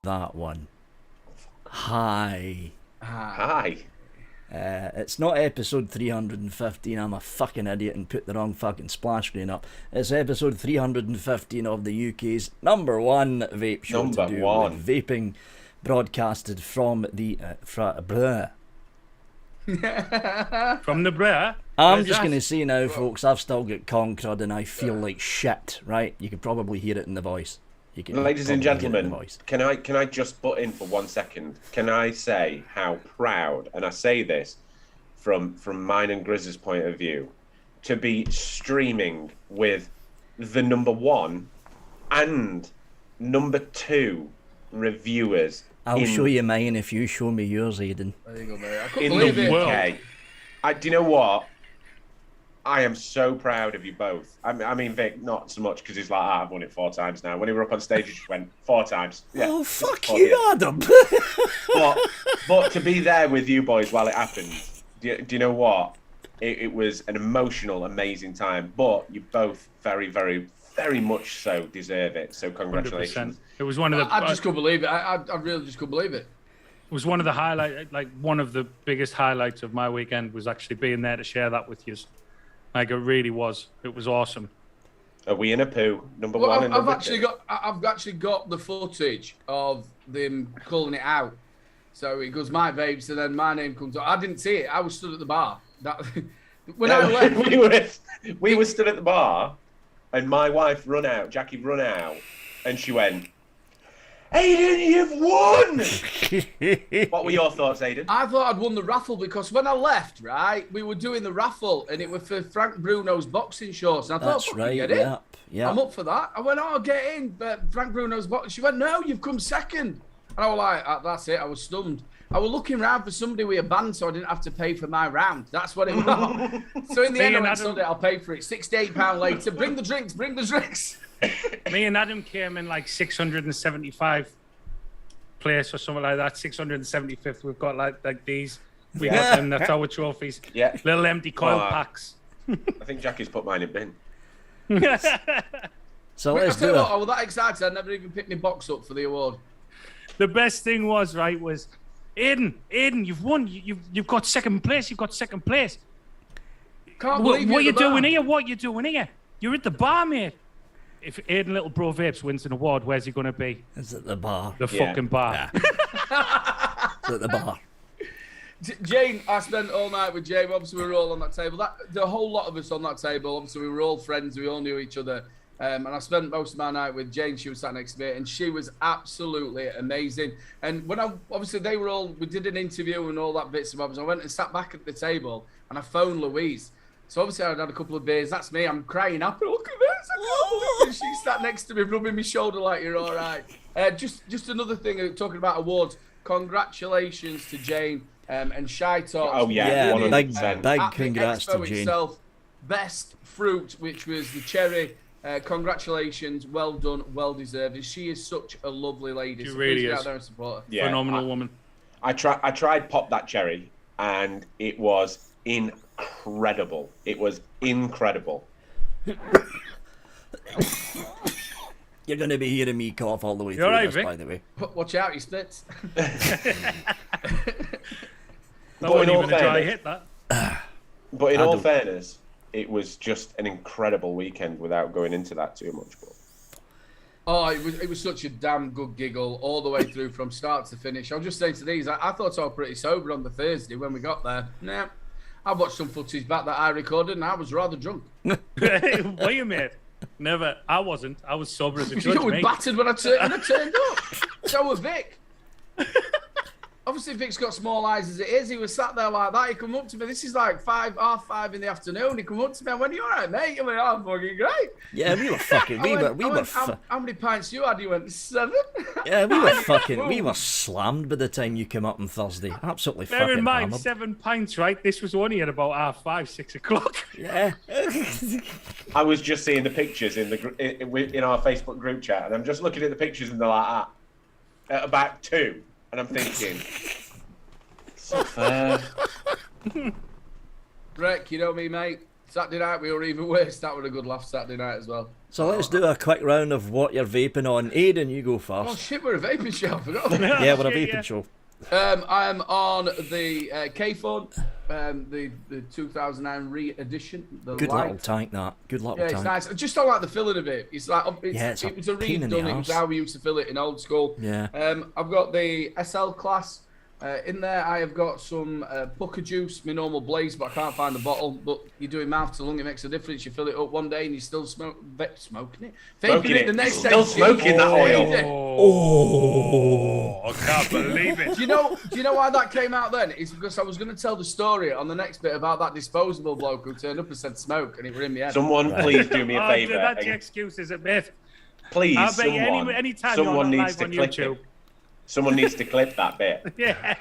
that one. Hi. Hi. It's not episode 315. I'm a fucking idiot and put the wrong fucking splash screen up. It's episode 315 of the UK's #1 vape show to do with vaping, broadcasted from the from the bra. I'm just going to say now, folks, I've still got concrud and I feel like shit, right? You can probably hear it in the voice. Ladies and gentlemen, can I just butt in for 1 second? Can I say how proud, and I say this from mine and Grizz's point of view, to be streaming with the #1 and #2 reviewers. I'll show you mine if you show me yours, Aiden. There you go, mate. I couldn't In believe the it. UK. Do you know what? I am so proud of you both. I mean, Vic, not so much because he's like, I've won it 4 times now. When he were up on stage, he just went 4 times. Yeah, oh, fuck you, Adam. but to be there with you boys while it happened, do you know what? It was an emotional, amazing time. But you both very, very, very much so deserve it. So congratulations. 100%. It was one of the. I just couldn't believe it. I really just couldn't believe it. It was one of the highlights, like one of the biggest highlights of my weekend was actually being there to share that with you. Like it really was. It was awesome. Are we in a poo? #1 and I've #2. actually got the footage of them calling it out. So it goes my vapes, and then my name comes up. I didn't see it. I was stood at the bar. When I left, we were stood at the bar, and my wife Jackie run out, and she went, Aiden, you've won! What were your thoughts, Aiden? I thought I'd won the raffle because when I left, right, we were doing the raffle and it was for Frank Bruno's boxing shorts. And I thought, that's right, get in. Yeah. I'm up for that. I went, oh, get in, but Frank Bruno's boxing. She went, no, you've come second. And I was like, that's it. I was stunned. I was looking around for somebody with a band so I didn't have to pay for my round. That's what it was. So in the end, I went, Sunday, I'll pay for it. £68 later. Bring the drinks. Me and Adam came in like 675 place or something like that. 675th. We've got like these. We got them. That's our trophies. Yeah. Little empty coil packs. I think Jackie's put mine in bin. So let's do it. I was that excited. I never even picked my box up for the award. The best thing was Aiden, you've won. You've got second place. Can't believe what you doing here? What you doing here? You're at the bar, mate. If Aiden Little Bro Vapes wins an award, where's he going to be? It's at the bar. The fucking bar. Yeah. It's at the bar. Jane, I spent all night with Jane. Obviously, we were all on that table. The whole lot of us on that table. Obviously, we were all friends. We all knew each other. And I spent most of my night with Jane. She was sat next to me, and she was absolutely amazing. And when obviously we did an interview and all that bits and bobs. I went and sat back at the table, and I phoned Louise. So obviously I'd had a couple of beers. That's me. I'm crying happy. Look at this. And she sat next to me, rubbing my shoulder like you're all right. Just another thing, talking about awards. Congratulations to Jane and Shy Talks. Oh yeah, big congrats to Jane. Itself, best fruit, which was the cherry. Congratulations, well done, well deserved. She is such a lovely lady. She so really please get is. out there and support her. Yeah, phenomenal woman. I tried Pop That Cherry, and it was incredible. It was incredible. You're going to be hearing me cough all the way through right, this, Vic? by the way. Watch out, he spits. But in all fairness, But in all fairness, it was just an incredible weekend without going into that too much. Oh, it was such a damn good giggle all the way through from start to finish. I was just saying to these, I thought I was pretty sober on the Thursday when we got there. Nah, I watched some footage back that I recorded and I was rather drunk. Wait, mate. Never. I wasn't. I was sober as a judge, You were mate. battered when I turned up. So was Vic. Obviously, Vic's got small eyes as it is. He was sat there like that. He come up to me. This is like 5:30 in the afternoon. He come up to me and went, "You all right, mate?" I went, "Oh, I'm fucking great." Yeah, we were fucking. How many pints you had? You went 7. Yeah, we were fucking. We were slammed by the time you came up on Thursday. Absolutely fucking. Bear in mind, hammered. 7 pints, right? This was only at about 5:30, 6 o'clock. Yeah. I was just seeing the pictures in our Facebook group chat, and I'm just looking at the pictures, and they're like that at about 2. And I'm thinking, it's not fair. Rick, you know me, mate. Saturday night we were even worse. That was a good laugh Saturday night as well. So let's do a quick round of what you're vaping on. Aidan, you go first. Oh shit, we're a vaping show. I forgot. Yeah, we're a vaping show. I am on the K-Phone, the 2009 re-edition. Good little tank, that. Good little tank. Yeah, it's nice. I just don't like the filling of it. It's like it was a redone. It was how we used to fill it in old school. Yeah. I've got the SL class. In there, I have got some Pucker juice, my normal Blaze, but I can't find the bottle. But you're doing mouth to lung, it makes a difference. You fill it up one day and you still smoking it. Vaping it the next day. Still smoking that oil. Oh, I can't believe it. Do you know why that came out then? It's because I was going to tell the story on the next bit about that disposable bloke who turned up and said smoke, and it were in my head. Someone please do me a favour. That's the excuse, is it, mate? Please, I'll bet anytime someone you're needs live to on clip YouTube. it. Someone needs to clip that bit. Yeah.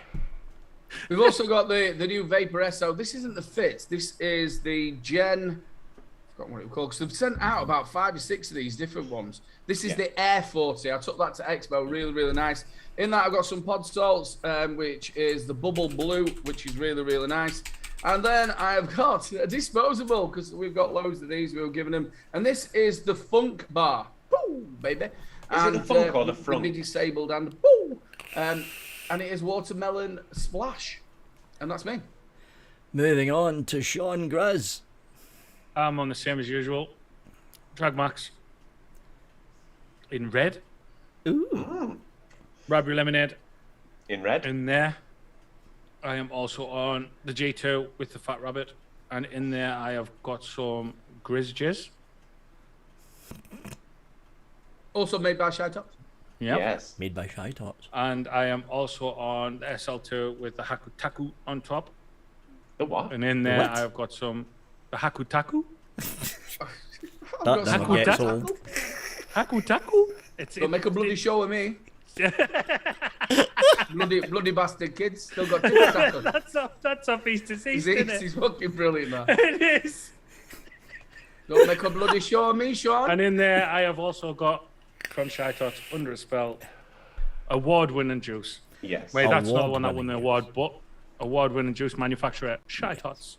We've also got the new Vapor SO. This isn't the Fit. This is the Gen... I forgot what it was called, because they've sent out about 5 or 6 of these different ones. This is the Air 40. I took that to Expo. Really, really nice. In that, I've got some pod salts, which is the Bubble Blue, which is really, really nice. And then I've got a disposable, because we've got loads of these we were giving them. And this is the Funk Bar. Boo, baby. Is it the Funk or the Front? The disabled and boo. And it is Watermelon Splash. And that's me. Moving on to Sean Grizz. I'm on the same as usual. Drag Max. In red. Ooh. Raspberry Lemonade. In red? In there. I am also on the G2 with the Fat Rabbit. And in there I have got some Grizz Jizz. Also made by Shy Tops. Yep. Yes. Made by Shy Tots. And I am also on the SL2 with the Haku Taku on top. The what? And in there What? I've got some the Haku Taku. That never gets old. Haku Taku. Don't make a bloody show of me. bloody bastard kids. Still got 2 tacos. That's off East to East, isn't it? He's fucking brilliant, man. It is. Don't make a bloody show of me, Sean. And in there I have also got from Shy Tots under a spell award-winning juice. Yes. Wait, that's not the one that won Award-winning the award, but award-winning juice manufacturer Shy Tots.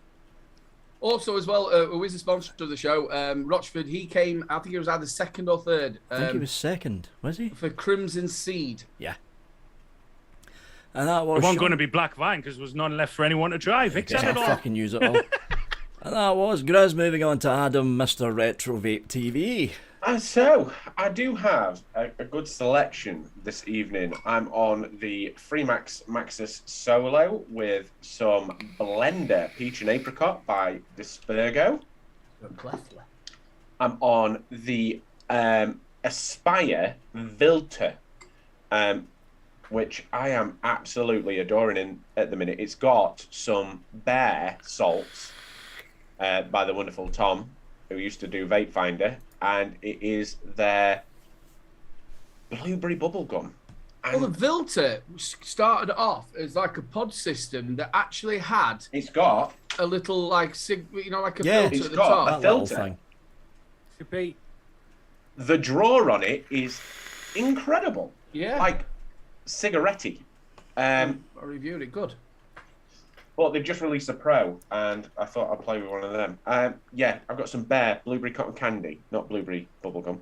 Also, as well, who is a sponsor of the show, Rochford, he came, I think he was either 2nd or 3rd. I think he was 2nd, was he? For Crimson Seed. Yeah. And that was It wasn't going to be Black Vine because there was none left for anyone to try. Vic said it all. fucking use it all. And that was Grizz. Moving on to Adam, Mr. Retro Vape TV. So, I do have a good selection this evening. I'm on the Freemax Maxis Solo with some Blender Peach and Apricot by Dispergo. I'm on the Aspire Vilter, which I am absolutely adoring at the minute. It's got some Bear salts by the wonderful Tom, who used to do Vape Finder, and it is their blueberry bubblegum. Well, the Vilter started off as like a pod system that actually had It's got a little like like a Yeah, filter it's at the got top. a That little filter. thing. Should be. The draw on it is incredible, Yeah, like cigarette-y. I reviewed it. Good. But they've just released a Pro, and I thought I'd play with one of them. Yeah, I've got some Bear blueberry cotton candy, not blueberry bubblegum.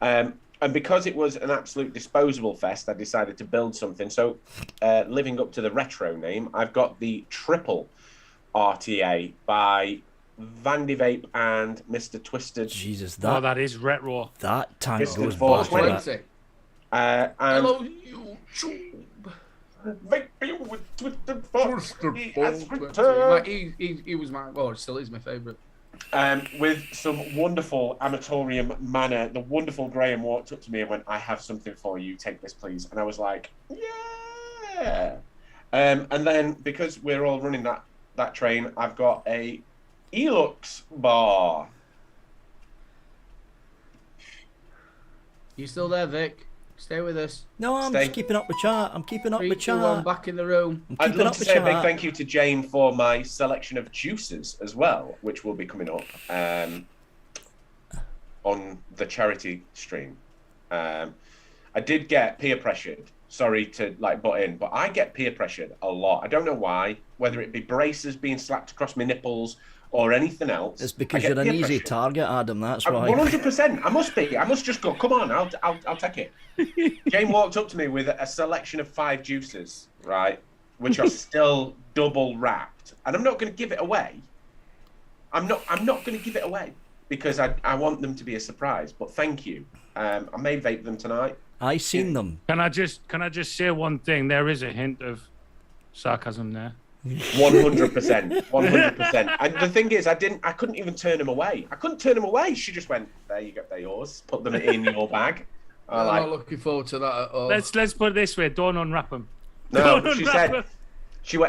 And because it was an absolute disposable fest, I decided to build something. So, living up to the retro name, I've got the Triple RTA by Vandy Vape and Mr. Twisted. Jesus, That is retro. that tank Twisted goes Force back to 20. that. And Hello, YouTube. Vaping with Twisted Force. He was my, well, still is my favourite. With some wonderful amatorium manner, the wonderful Graham walked up to me and went, "I have something for you, take this please." And I was like, yeah. And then because we're all running that train, I've got a Elux bar. You still there, Vic? Stay with us. No, I'm Stay. just keeping up with chat. I'm keeping up 3, with 2, 1, chat. back in the room. I'm I'd keeping love up to with say a big chat. thank you to Jane for my selection of juices as well, which will be coming up on the charity stream. I did get peer pressured. Sorry to butt in, but I get peer pressured a lot. I don't know why, whether it be braces being slapped across my nipples or anything else. It's because you're an easy target, Adam. That's why. 100%. I must be. I must just go. Come on, I'll take it. Jane walked up to me with a selection of 5 juices, right, which are still double wrapped, and I'm not going to give it away. I'm not going to give it away because I want them to be a surprise. But thank you. I may vape them tonight. I seen them. Can I just say one thing? There is a hint of sarcasm there. 100%. 100%. And the thing is, I couldn't even turn him away. I couldn't turn him away. She just went, there you go, they're yours. Put them in your bag. I'm not looking forward to that at all. Let's put it this way: don't unwrap them. No,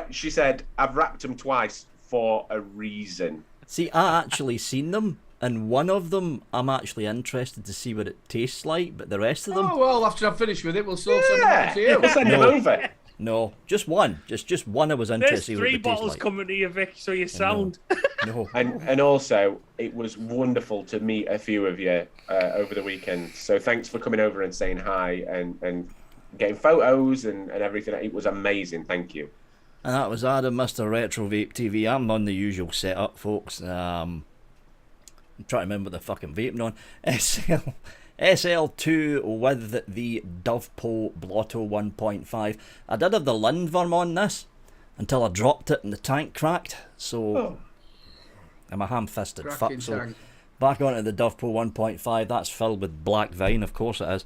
she said, I've wrapped them twice for a reason. See, I actually seen them, and one of them I'm actually interested to see what it tastes like, but the rest of them... Oh, well, after I've finished with it, we'll send them over to you. We'll send them over. No, just one. Just one I was interested in. There's 3 bottles coming to you, Vic, so you sound... No. And also, it was wonderful to meet a few of you over the weekend. So thanks for coming over and saying hi and getting photos and everything. It was amazing. Thank you. And that was Adam, Mr. RetroVapeTV. I'm on the usual setup, folks. I'm trying to remember the fucking vaping on. SL2 with the Dovepole Blotto 1.5. I did have the Lindworm on this until I dropped it and the tank cracked. So I'm a ham-fisted fuck. So back onto the Dovepole 1.5. That's filled with black vine, of course it is.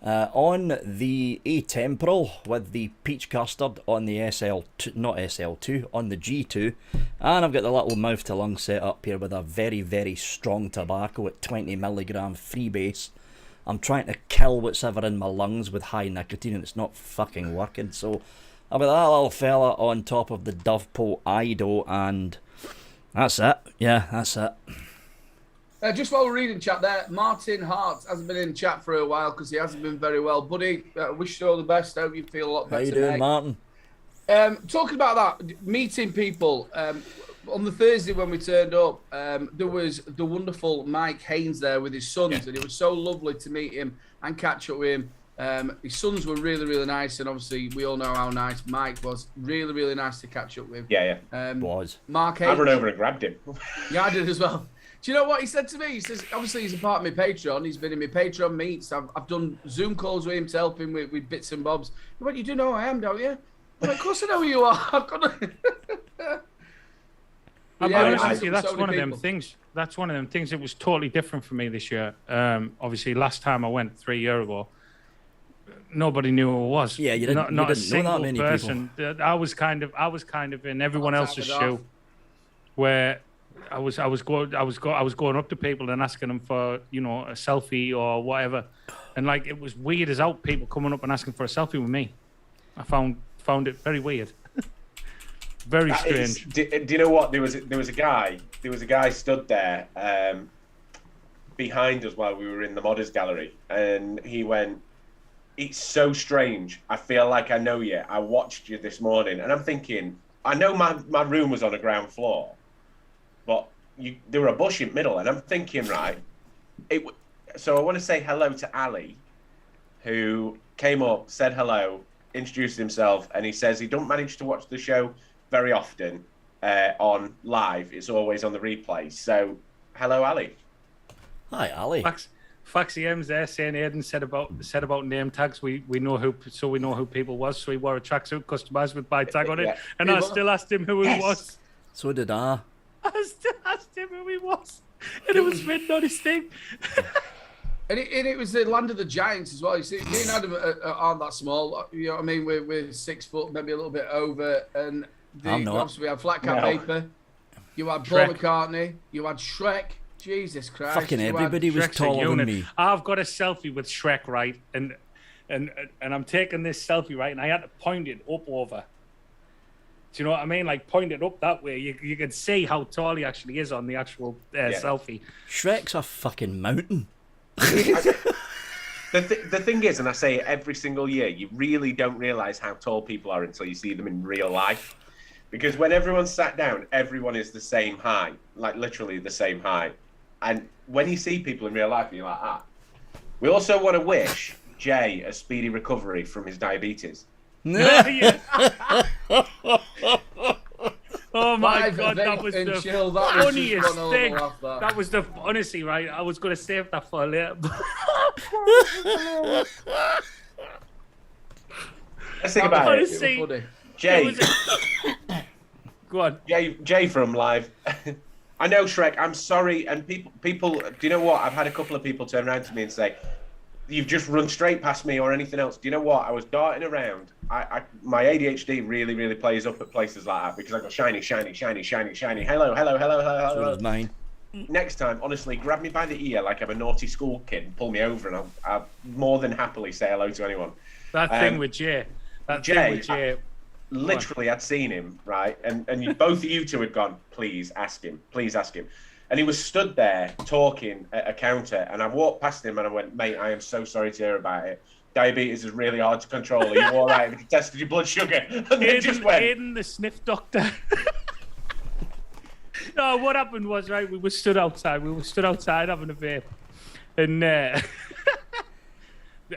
On the Atemporal with the peach custard on the SL2, not SL2, on the G2, and I've got the little mouth to lung set up here with a very, very strong tobacco at 20mg freebase. I'm trying to kill what's ever in my lungs with high nicotine and it's not fucking working. So I've got that little fella on top of the Dovepole Ido, and that's it. Yeah, that's it. Just while we're reading chat there, Martin Hart hasn't been in chat for a while because he hasn't been very well. Buddy, wish you all the best. Hope you feel a lot better. How you doing, mate? Martin? Talking about that, meeting people. On the Thursday when we turned up, there was the wonderful Mike Haynes there with his sons, and it was so lovely to meet him and catch up with him. His sons were really, really nice, and obviously we all know how nice Mike was. Really, really nice to catch up with. Yeah. Was. Mark Haynes. I ran over and grabbed him. Yeah, I did as well. Do you know what he said to me? He says, obviously he's a part of my Patreon. He's been in my Patreon meets. I've done Zoom calls with him to help him with bits and bobs. He went, you do know who I am, don't you? I'm like, of course I know who you are. I'll be honest with you, that's one of them things. That's one of them things that was totally different for me this year. Obviously, last time I went 3 years ago, nobody knew who I was. Yeah, you didn't. Not you a didn't know that many person. people. I was kind of in everyone else's shoe, where I was going up to people and asking them for, you know, a selfie or whatever, and like it was weird as out people coming up and asking for a selfie with me. I found it very weird. Very strange. Do you know what? There was a guy stood there behind us while we were in the Modders Gallery, and he went, "It's so strange. I feel like I know you. I watched you this morning," and I'm thinking, I know my room was on a ground floor, but there were a bush in the middle, and I'm thinking, right. So I want to say hello to Ali, who came up, said hello, introduced himself, and he says he don't manage to watch the show very often on live. It's always on the replay. So, hello, Ali. Hi, Ali. Faxi M's there saying Aidan said about name tags. We know who people was. So he wore a tracksuit customized with my tag on it, and I still asked him who he was. So did I. I still asked him who he was, and it was written on his thing. And it was the land of the giants as well. You see, me and Adam aren't that small. You know what I mean? We're 6 foot, maybe a little bit over. And obviously we had Flat Cap Vapor. You had Paul McCartney. You had Shrek. Jesus Christ! Fucking everybody was taller than me. I've got a selfie with Shrek, right? And I'm taking this selfie, right? And I had to point it up over. Do you know what I mean? Like, point it up that way. You can see how tall he actually is on the actual selfie. Shrek's a fucking mountain. The thing is, and I say it every single year, you really don't realise how tall people are until you see them in real life. Because when everyone's sat down, everyone is the same height, like literally the same height. And when you see people in real life, you're like, ah. We also want to wish Jay a speedy recovery from his diabetes. Oh my God, that was the chill. funniest thing. That was the, honestly, right? I was going to save that for later. Let's think about it. Jay. Go on. Jay from Live. I know, Shrek, I'm sorry. And people, do you know what? I've had a couple of people turn around to me and say, you've just run straight past me or anything else. Do you know what? I was darting around. My ADHD really, really plays up at places like that because I go shiny, shiny, shiny, shiny, shiny. Hello, hello, hello, hello, hello. Mine. Next time, honestly, grab me by the ear like I'm a naughty school kid and pull me over, and I'll more than happily say hello to anyone. That thing with Jay. Literally, I'd seen him, right? And both of you two had gone, please ask him. Please ask him. And he was stood there talking at a counter, and I walked past him and I went, mate, I am so sorry to hear about it. Diabetes is really hard to control. Are you all right? Have you tested your blood sugar? And then just went. Aiden, the sniff doctor. No, what happened was, right, we were stood outside. We were stood outside having a vape. And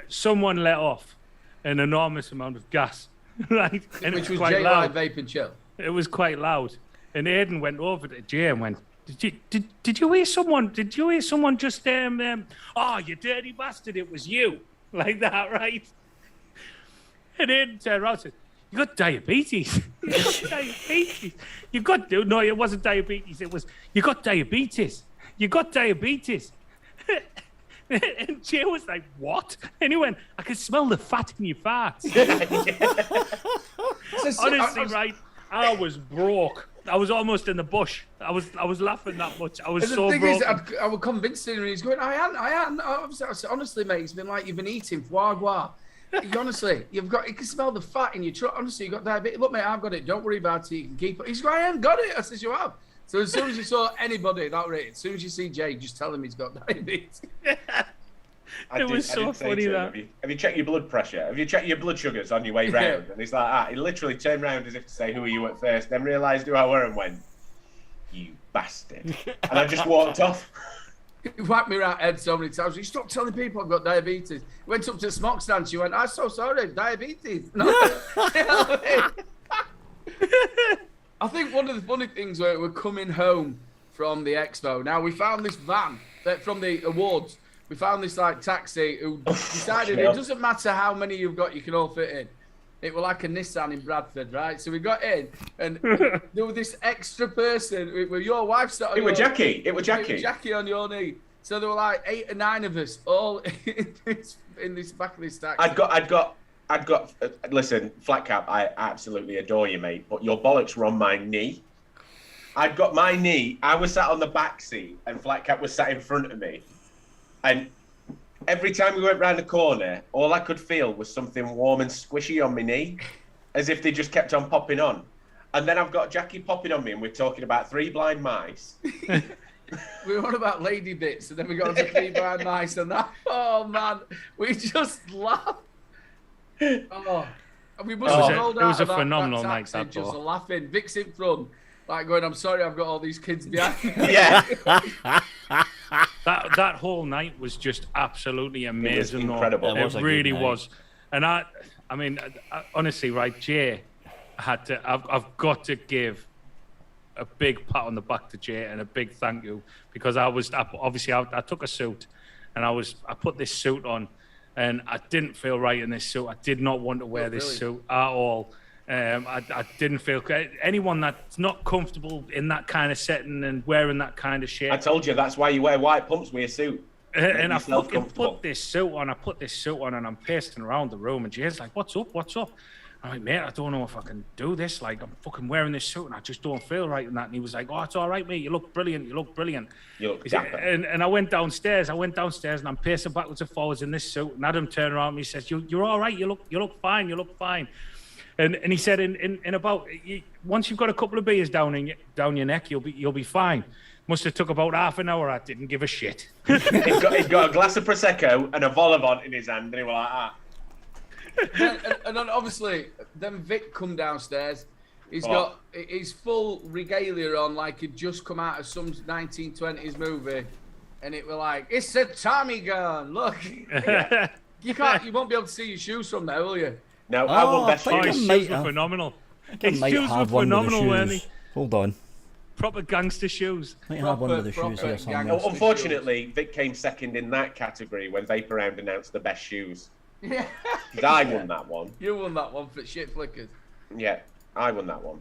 someone let off an enormous amount of gas. Right? And Which it was was quite loud. Vape and Chill. It was quite loud. And Aiden went over to Jay and went, Did you hear someone? Did you hear someone just oh, you dirty bastard, it was you. Like that, right? And Aiden turned around and said, you got diabetes. You got diabetes. No, it wasn't diabetes. It was, you got diabetes. You got diabetes. And Jay was like, what? And he went, I can smell the fat in your farts. Honestly, right, I was broke. I was almost in the bush. I was laughing that much. I was so broke. The thing is, I was convinced him, and he's going, I hadn't. Honestly, mate, it's been like you've been eating foie gras. Honestly, you can smell the fat in your truck. Honestly, you got diabetes. Look, mate, I've got it. Don't worry about it. You can keep it. He's going, I haven't got it. I says, you have. So as soon as you saw anybody that rate, as soon as you see Jay, just tell him he's got diabetes. It was so funny that. Have you checked your blood pressure? Have you checked your blood sugars on your way round? And he's like, he literally turned round as if to say, who are you at first? Then realised who I were and went, you bastard. And I just walked off. He whacked me around head so many times. You stop telling people I've got diabetes. Went up to the smoke stand. She went, I'm so sorry, diabetes. No. I think one of the funny things where we're coming home from the Expo. Now, we found this van from the awards. We found this like taxi who decided it doesn't matter how many you've got, you can all fit in. It was like a Nissan in Bradford, right? So we got in, and there was this extra person with your wife sat on It was Jackie. It was Jackie on your knee. So there were like 8 or 9 of us all in this back of this taxi. I'd got. Listen, Flat Cap, I absolutely adore you, mate. But your bollocks were on my knee. I'd got my knee. I was sat on the back seat, and Flat Cap was sat in front of me. And every time we went round the corner, all I could feel was something warm and squishy on my knee, as if they just kept on popping on. And then I've got Jackie popping on me, and we're talking about 3 blind mice. We were on about lady bits, and then we got to 3 blind mice, and that. Oh man, we just laughed. Oh, and we must have rolled out. It was a of phenomenal that night. taxi, That just laughing. Vic's in front, like going, "I'm sorry, I've got all these kids behind me." Yeah. That whole night was just absolutely amazing. It was incredible. It really was. And I mean, honestly, right, Jay I've got to give a big pat on the back to Jay and a big thank you, because I took a suit and I put this suit on, and I didn't feel right in this suit. I did not want to wear this suit at all. I didn't feel anyone that's not comfortable in that kind of setting and wearing that kind of shit. I told you that's why you wear white pumps with your suit. And I fucking put this suit on. And I'm pacing around the room, and Jay's like, "What's up? What's up?" I'm like, "Mate, I don't know if I can do this. Like, I'm fucking wearing this suit, and I just don't feel right in that." And he was like, "Oh, it's all right, mate. You look brilliant. You look brilliant." You look dapper. And I went downstairs. And I'm pacing backwards and forwards in this suit. And Adam turned around and he says, "You're all right. You look fine. You look fine." And he said, in about once you've got a couple of beers down your neck, you'll be fine. Must have took about half an hour. I didn't give a shit. He's got a glass of prosecco and a vol-au-vent in his hand, and he was like that. And then obviously, then Vic come downstairs. He's got his full regalia on, like he'd just come out of some 1920s movie, and it was like, "It's a Tommy gun. Look, you won't be able to see your shoes from there, will you?" No, I won't bet you. His shoes were phenomenal. His shoes were phenomenal, weren't they? Hold on. Proper gangster shoes. Might have one with the shoes here somewhere. Unfortunately, Vic came second in that category when Vapor Round announced the best shoes. Yeah. I won that one. You won that one for shit flickers. Yeah, I won that one.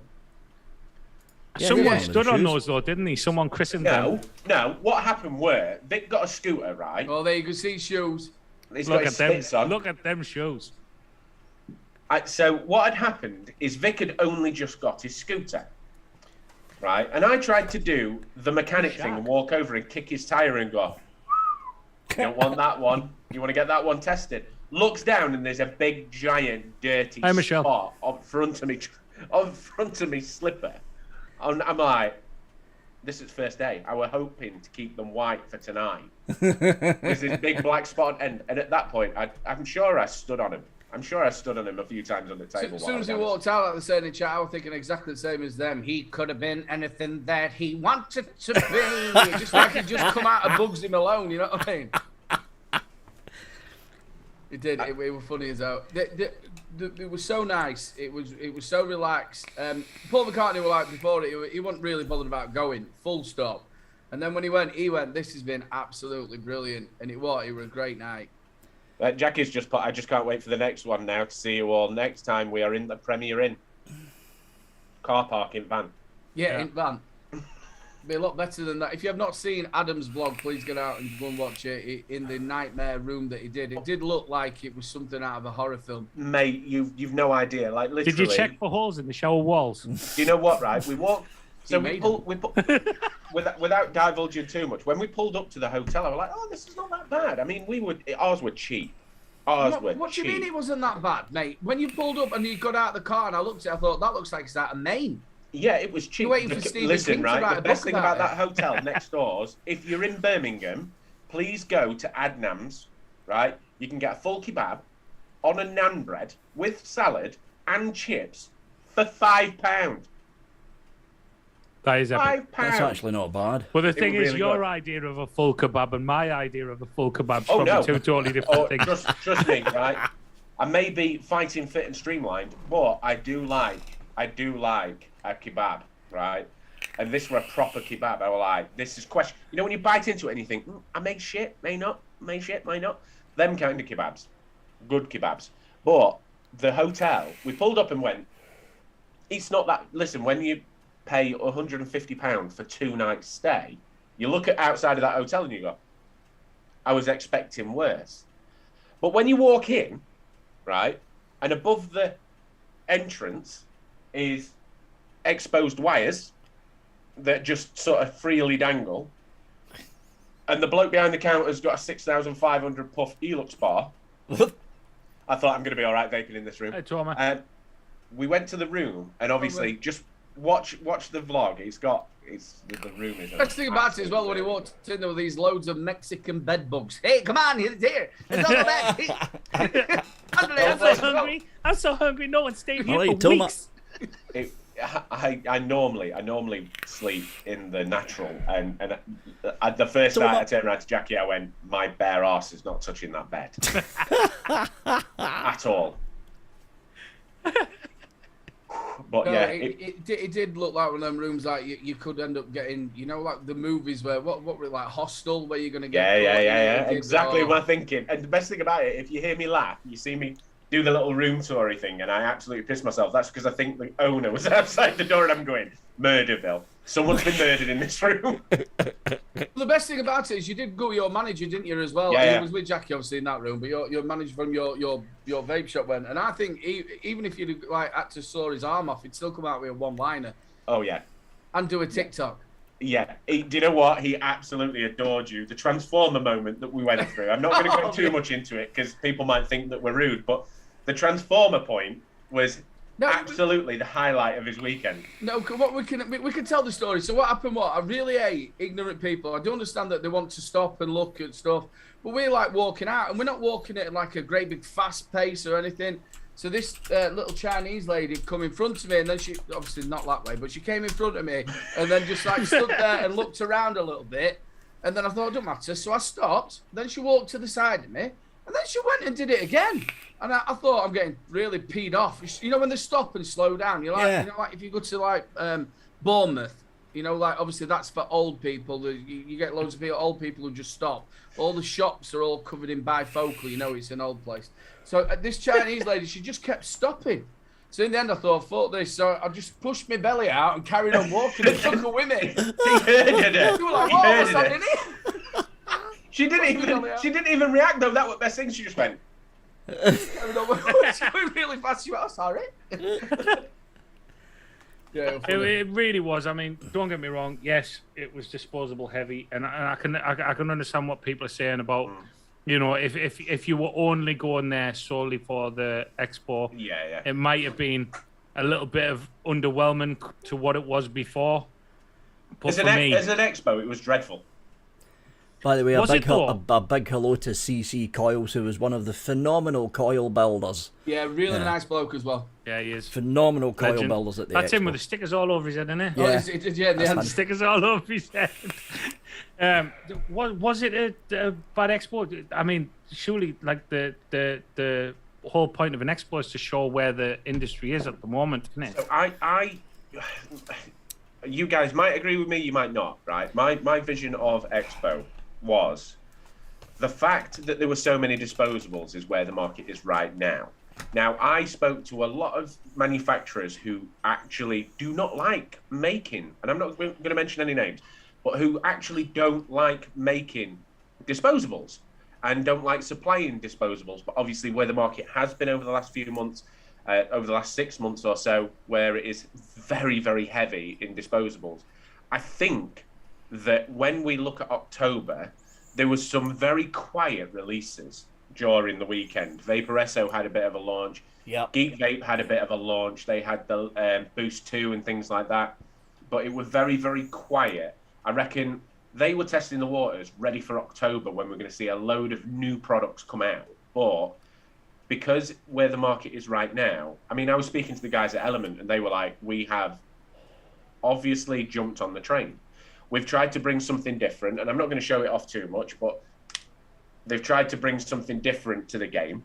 Yeah, Someone stood on those though, didn't he? Someone christened them. No. What happened were Vic got a scooter, right? Oh, there you can see shoes. He's Look got at his them. on. Look at them shoes. So what had happened is Vic had only just got his scooter, right? And I tried to do the mechanic thing and walk over and kick his tire and go, "You don't want that one. You want to get that one tested?" Looks down and there's a big, giant, dirty spot on front of me slipper. And I'm like, this is first day. I were hoping to keep them white for tonight. There's this big black spot, and at that point, I'm sure I stood on him. I'm sure I stood on him a few times on the table. As soon as he walked out, like they said in the chat, I was thinking exactly the same as them. He could have been anything that he wanted to be. Just like he just come out of Bugsy Malone, you know what I mean? It did. It was funny as hell. It was so nice. It was so relaxed. Paul McCartney were like before it. He wasn't really bothered about going. Full stop. And then when he went. This has been absolutely brilliant. And it was a great night. Jackie's just put. I just can't wait for the next one now to see you all. Next time we are in the Premier Inn car park in van. Yeah, in van. Be a lot better than that. If you have not seen Adam's vlog, please get out and go and watch it. In the nightmare room that he did, it did look like it was something out of a horror film. Mate, you've no idea. Like literally. Did you check for holes in the shower walls? Do you know what? Right, we walked. So without divulging too much, when we pulled up to the hotel, I was like, "Oh, this is not that bad." I mean, ours were cheap. What do you mean it wasn't that bad, mate? When you pulled up and you got out of the car and I looked at it, I thought that looks like it's out of Maine. Yeah, it was cheap. Listen, right, the best thing about that hotel next doors, if you're in Birmingham, please go to Adnam's, right? You can get a full kebab on a naan bread with salad and chips for £5. That is epic. £5. That's actually not bad. Well, the thing is, really your good. idea of a full kebab and my idea of a full kebab is probably two totally different things. Trust me, right? I may be fighting fit and streamlined, but I do like a kebab, right? And this were a proper kebab. I was like, this is question. You know, when you bite into it and you think, I may shit, may not, may shit, may not. Them kind of kebabs, good kebabs. But the hotel, we pulled up and went. It's not that. Listen, when you pay £150 for 2 nights stay, you look at outside of that hotel and you go, I was expecting worse. But when you walk in, right, and above the entrance is exposed wires that just sort of freely dangle, and the bloke behind the counter's got a 6,500 puff Elux bar. I thought, I'm going to be all right vaping in this room. Hey, Tom. We went to the room, and obviously, just watch the vlog. The room is. Let's think about it as well. When he walked in, there were these loads of Mexican bed bugs. Hey, come on, it's here. It's on the bed. I'm so hungry. No one stayed here for weeks. I normally sleep in the natural, and the first night I turned around to Jackie, I went, my bare arse is not touching that bed at all. But yeah, it did look like one of them rooms like you could end up getting, you know, like the movies where what were like Hostel, where you're gonna get yeah, exactly what I'm thinking. And the best thing about it, if you hear me laugh, you see me do the little room toury thing, and I absolutely pissed myself. That's because I think the owner was outside the door, and I'm going, Murderville. Someone's been murdered in this room. The best thing about it is you did go with your manager, didn't you, as well? Yeah. He was with Jackie, obviously, in that room, but your manager from your vape shop went. And I think even if you'd like had to saw his arm off, he'd still come out with a one-liner. Oh, yeah. And do a TikTok. Yeah. Do you know what? He absolutely adored you. The Transformer moment that we went through. I'm not going to go too much into it because people might think that we're rude, but the Transformer point was absolutely the highlight of his weekend. No, what we can tell the story. So what happened? I really hate ignorant people. I do understand that they want to stop and look at stuff, but we're like walking out, and we're not walking at like a great big fast pace or anything. So this little Chinese lady come in front of me, and then she obviously not that way, but she came in front of me, and then just like stood there and looked around a little bit, and then I thought it don't matter. So I stopped. Then she walked to the side of me, and then she went and did it again. And I thought, I'm getting really peed off. You know, when they stop and slow down, you're like, you know, like if you go to like Bournemouth. You know, like obviously that's for old people. You get loads of people, old people who just stop. All the shops are all covered in bifocal. You know, it's an old place. So this Chinese lady, she just kept stopping. So in the end, I thought, fuck this. So I just pushed my belly out and carried on walking and took her with me. She was like, what's happening here? She didn't even react though. That was the best thing. She just went. She went really fast. She went, oh, sorry. Yeah, it really was. I mean, don't get me wrong. Yes, it was disposable heavy, and I can understand what people are saying about, you know, if you were only going there solely for the Expo, it might have been a little bit of underwhelming to what it was before. But as an Expo, it was dreadful. By the way, a big hello to CC Coils, who was one of the phenomenal coil builders. Yeah, really nice bloke as well. Yeah, he is. Phenomenal coil builders at the That's Expo. him with the stickers all over his head, isn't it? Yeah, the stickers all over his head. Was it a bad Expo? I mean, surely, like the whole point of an Expo is to show where the industry is at the moment, isn't it? So you guys might agree with me, you might not, right? My vision of Expo was the fact that there were so many disposables is where the market is right now. Now, I spoke to a lot of manufacturers who actually do not like making, and I'm not going to mention any names, but who actually don't like making disposables and don't like supplying disposables. But obviously where the market has been over the last few months, over the last 6 months or so, where it is very, very heavy in disposables, I think that when we look at October, there was some very quiet releases during the weekend. Vaporesso had a bit of a launch. Yep. Geek Vape had a bit of a launch. They had the Boost 2 and things like that. But it was very, very quiet. I reckon they were testing the waters ready for October when we're going to see a load of new products come out. But because where the market is right now, I mean, I was speaking to the guys at Element and they were like, we have obviously jumped on the train. We've tried to bring something different, and I'm not going to show it off too much, but they've tried to bring something different to the game.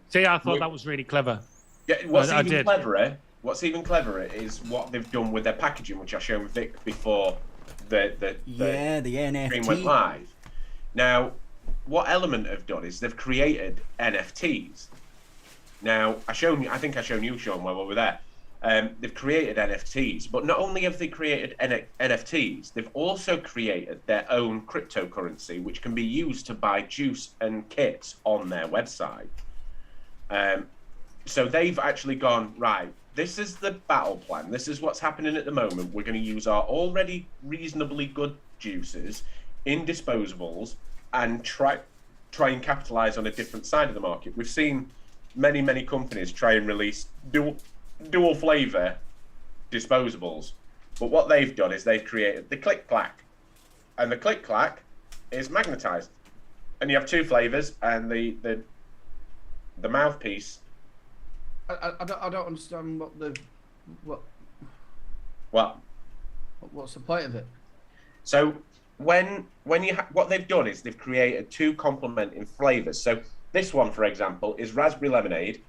See, I thought that was really clever. Yeah, what's even cleverer is what they've done with their packaging, which I showed Vic before the NFT stream went live. Now, what Element have done is they've created NFTs. Now, I think I shown you, Sean, while we were there. They've created NFTs, but not only have they created NFTs, they've also created their own cryptocurrency, which can be used to buy juice and kits on their website. So they've actually gone, right, this is the battle plan. This is what's happening at the moment. We're going to use our already reasonably good juices in disposables and try and capitalize on a different side of the market. We've seen many companies try and release dual flavor disposables, but what they've done is they've created the Click Clack, and the Click Clack is magnetized, and you have two flavors, and the mouthpiece. I don't understand what's the point of it. So when what they've done is they've created two complementing flavors. So this one, for example, is raspberry lemonade,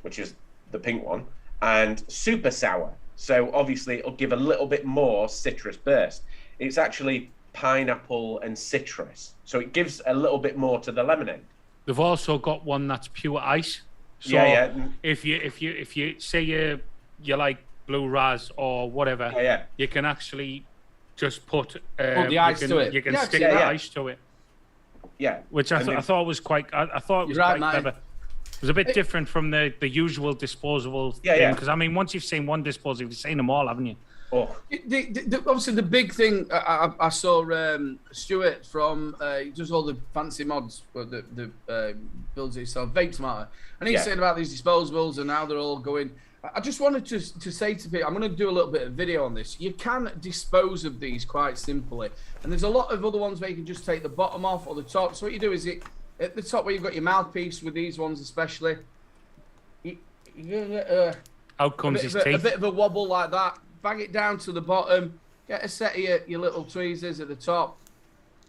which is the pink one, and super sour. So obviously it'll give a little bit more citrus burst. It's actually pineapple and citrus, so it gives a little bit more to the lemonade. They've also got one that's pure ice. So if you say you like blue ras or whatever, you can actually just put the ice to it. You can stick the ice to it. Yeah, which I thought was quite. I thought it was quite clever. It was a bit different from the usual disposable thing. Because I mean, once you've seen one disposable, you've seen them all, haven't you? Oh. Obviously, the big thing I saw Stuart from he does all the fancy mods, the builds himself, Vape Smarter, and he's saying about these disposables and how they're all going. I just wanted to say to people, I'm going to do a little bit of video on this. You can dispose of these quite simply, and there's a lot of other ones where you can just take the bottom off or the top. So what you do is at the top where you've got your mouthpiece with these ones especially, out comes his teeth. A bit of a wobble like that. Bang it down to the bottom. Get a set of your little tweezers at the top.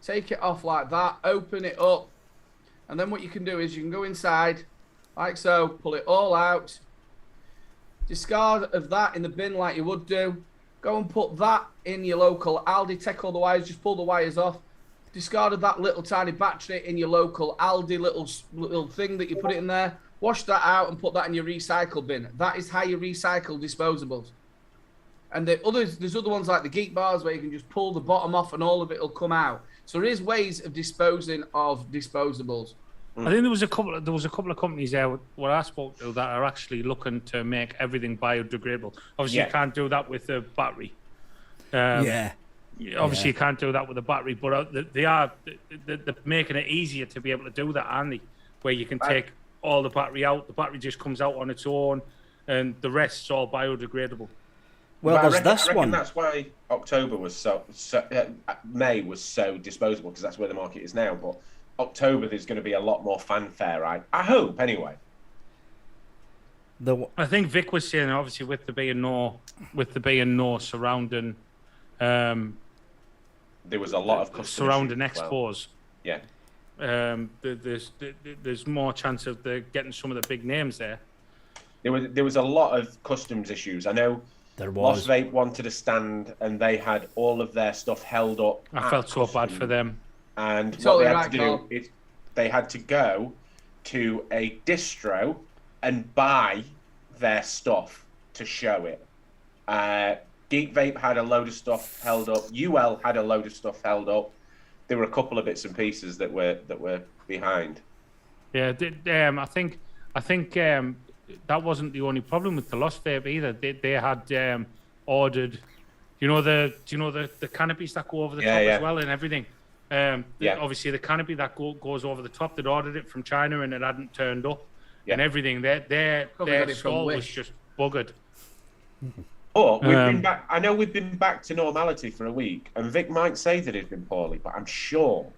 Take it off like that. Open it up. And then what you can do is you can go inside like so. Pull it all out. Discard of that in the bin like you would do. Go and put that in your local Aldi. Take all the wires, just pull the wires off. Discarded that little tiny battery in your local Aldi little thing that you put it in there. Wash that out and put that in your recycle bin. That is how you recycle disposables. And there's other ones like the Geek Bars where you can just pull the bottom off and all of it will come out. So there is ways of disposing of disposables. I think there was a couple of companies there what I spoke to that are actually looking to make everything biodegradable. Obviously, you can't do that with a battery. Obviously, you can't do that with a battery, but they're making it easier to be able to do that, aren't they? Where you can take all the battery out, the battery just comes out on its own, and the rest's all biodegradable. Well, I reckon that's why October was May was so disposable, because that's where the market is now. But October, there's going to be a lot more fanfare. I hope, anyway. I think Vic was saying, obviously, with the being no surrounding. There was a lot of surrounding expos. Yeah. There's more chance of getting some of the big names there. There was a lot of customs issues. I know. There was. Lost Vape wanted a stand, and they had all of their stuff held up. I felt so bad for them. And what they had to do is they had to go to a distro and buy their stuff to show it. Geek Vape had a load of stuff held up. UL had a load of stuff held up. There were a couple of bits and pieces that were behind. Yeah, I think that wasn't the only problem with the Lost Vape either. They had ordered, do you know the canopies that go over the top as well and everything. Obviously the canopy that goes over the top. They'd ordered it from China and it hadn't turned up and everything. Their stall was just buggered. But we've been back. I know we've been back to normality for a week, and Vic might say that he's been poorly, but I'm sure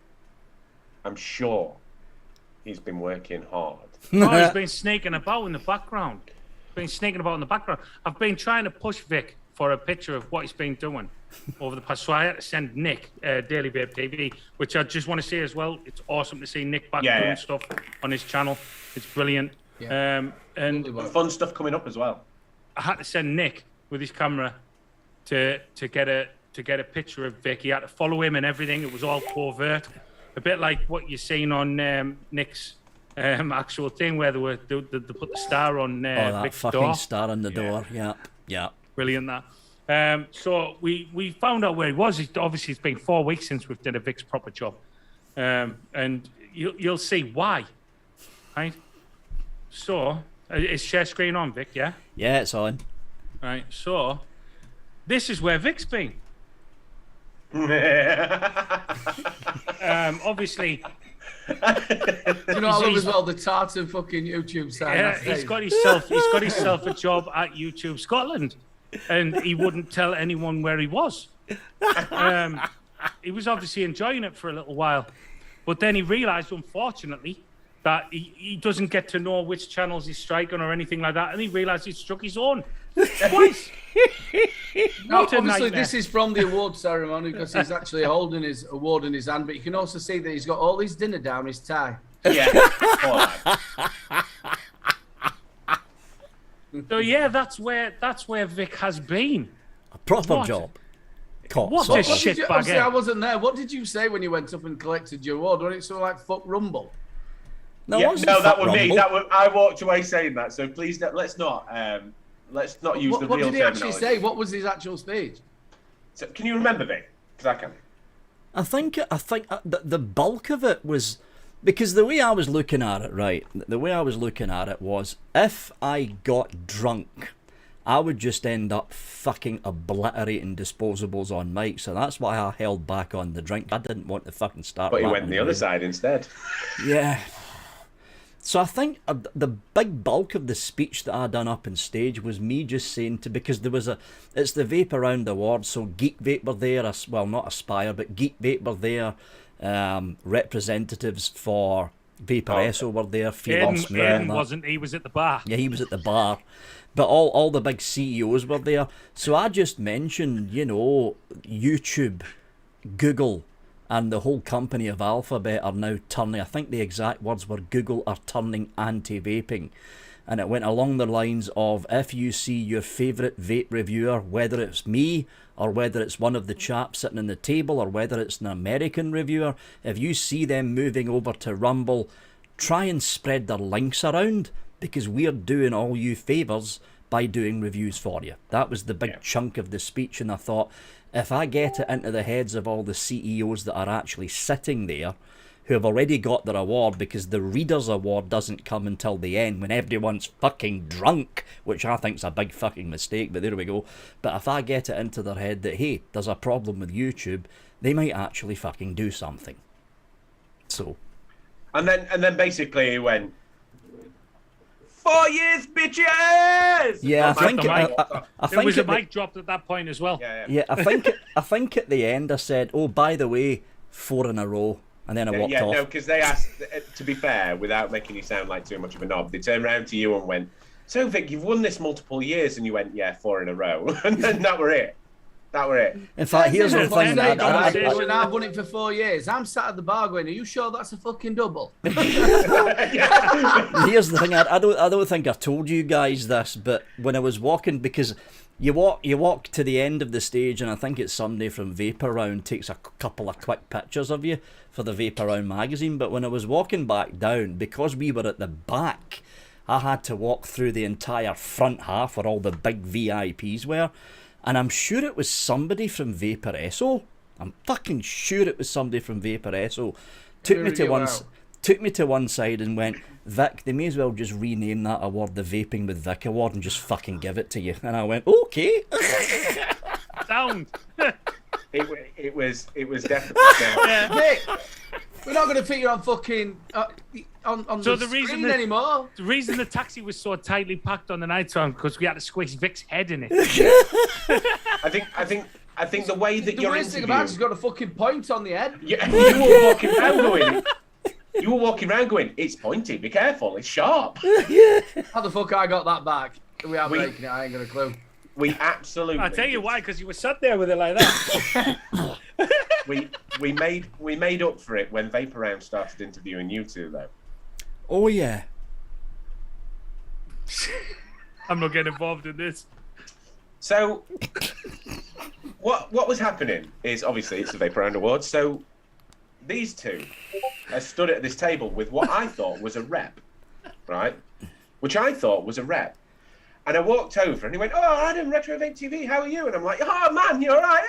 he's been working hard. Oh, he's been sneaking about in the background. I've been trying to push Vic for a picture of what he's been doing over the past. So I had to send Nick Daily Vape TV, which I just want to say as well. It's awesome to see Nick back doing stuff on his channel. It's brilliant. Yeah. And fun stuff coming up as well. I had to send Nick with his camera to get a picture of Vic. He had to follow him and everything. It was all covert, a bit like what you're seeing on Nick's actual thing, where they put the star on that Vic's fucking door. Star on the door. Yeah. Brilliant that. So we found out where he was. Obviously, it's been 4 weeks since we've done a Vic's proper job, and you'll see why. Right. So is share screen on, Vic? Yeah. Yeah, it's on. Right, so this is where Vic's been. Obviously, you know, I love as well the tartan fucking YouTube side. Yeah, he's got himself a job at YouTube Scotland, and he wouldn't tell anyone where he was. He was obviously enjoying it for a little while, but then he realised, unfortunately, that he doesn't get to know which channels he's striking or anything like that, and he realised he struck his own. Twice. No, obviously this is from the award ceremony because he's actually holding his award in his hand, but you can also see that he's got all his dinner down his tie. Yeah. So yeah, that's where Vic has been. A proper job. What a shit bag. I wasn't there. What did you say when you went up and collected your award? Wasn't it sort of like fuck Rumble? No, that was me. I walked away saying that. So please, let's not use the real terminology. What did he actually say? What was his actual speech? So, can you remember, Vic? Because I can. I think the bulk of it was because the way I was looking at it, right? The way I was looking at it was if I got drunk, I would just end up fucking obliterating disposables on mic. So that's why I held back on the drink. I didn't want to fucking start. But he went on the other side instead. Yeah. So I think the big bulk of the speech that I done up on stage was me just saying because there was it's the Vape Around Awards, so Geek Vape were there, well not Aspire, but Geek Vape were there, representatives for Vapor Esso were there, Aiden wasn't, he was at the bar. Yeah, he was at the bar, but all the big CEOs were there, so I just mentioned, YouTube, Google, and the whole company of Alphabet are now turning, I think the exact words were, Google are turning anti-vaping. and it went along the lines of, if you see your favourite vape reviewer, whether it's me or whether it's one of the chaps sitting on the table or whether it's an American reviewer, if you see them moving over to Rumble, try and spread their links around, because we're doing all you favours by doing reviews for you. That was the big chunk of the speech, and I thought, if I get it into the heads of all the CEOs that are actually sitting there, who have already got their award, because the Reader's Award doesn't come until the end when everyone's fucking drunk, which I think's a big fucking mistake, but there we go. But if I get it into their head that, hey, there's a problem with YouTube, they might actually fucking do something. So. And then basically he went, 4 years, bitches! Yeah, I think it was a mic dropped at that point as well. Yeah, I think at the end I said, oh, by the way, 4 in a row. And then I walked off. No, because they asked, to be fair, without making you sound like too much of a knob, they turned around to you and went, so Vic, you've won this multiple years, and you went, yeah, 4 in a row. And then that were it. In fact, here's the thing. I've won it for 4 years. I'm sat at the bar going, are you sure that's a fucking double? Here's the thing. I don't think I've told you guys this, but when I was walking, because you walk to the end of the stage, and I think it's somebody from Vapor Round takes a couple of quick pictures of you for the Vapor Round magazine. But when I was walking back down, because we were at the back, I had to walk through the entire front half where all the big VIPs were. And I'm sure it was somebody from Vapor SO. I'm fucking sure it was somebody from Vapor SO. Took me to one side and went, Vic, they may as well just rename that award the Vaping With Vic Award and just fucking give it to you. And I went, okay. Sound. It was definitely sound. Vic, we're not going to fit you on fucking on so the screen anymore. The reason the taxi was so tightly packed on the night time because we had to squeeze Vic's head in it. I think the way that you're worst thing about it, she's got a fucking point on the head. Yeah, you were walking around going. You were walking around going, it's pointy, be careful, it's sharp. How the fuck I got that back? We are breaking it, I ain't got a clue. We absolutely. I'll tell you why, because you were sat there with it like that. we made up for it when Vapor Round started interviewing you two, though. Oh yeah. I'm not getting involved in this. So, what was happening is, obviously it's the Vapor Round Awards. So, these two stood at this table with what I thought was a rep, right? Which I thought was a rep. And I walked over and he went, oh, Adam, RetroVapeTV, how are you? And I'm like, oh, man, you're all right.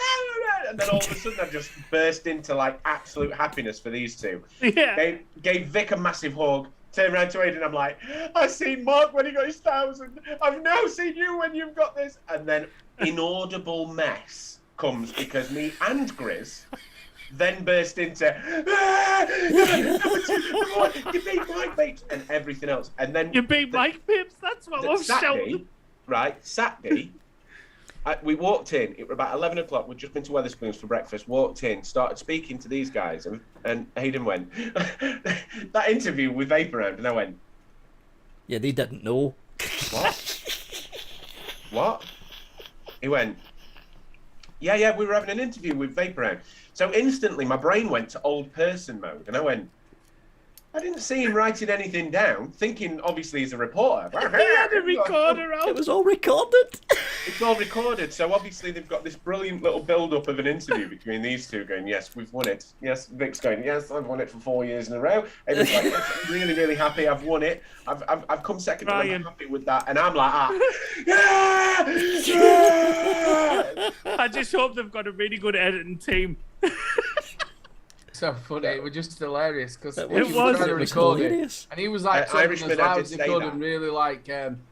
And then all of a sudden I just burst into, like, absolute happiness for these two. Yeah. Gave Vic a massive hug, turned around to Aiden and I'm like, I've seen Mark when he got his 1,000. I've now seen you when you've got this. And then inaudible mess comes because me and Grizz then burst into you beat Mike Vapes and everything else, and then you beat Mike Vapes. That's what I'm shouting. Right, Saturday, we walked in. It was about 11 o'clock. We'd just been to Wetherspoons for breakfast. Walked in, started speaking to these guys, and Hayden went that interview with Vapor Round, and I went, yeah, they didn't know. What? He went, yeah, we were having an interview with Vapor Round. So instantly my brain went to old person mode and I went, I didn't see him writing anything down, thinking obviously he's a reporter. He had a recorder out. It was all recorded. It's all recorded. So obviously they've got this brilliant little build-up of an interview between these two going, yes, we've won it. Yes, Vic's going, yes, I've won it for 4 years in a row. And it's like, yes, I'm really, really happy I've won it. I've come second and I'm happy with that. And I'm like, yeah! I just hope they've got a really good editing team. So funny, it was just hilarious because it was hilarious. And he was like talking as loud as he could and really like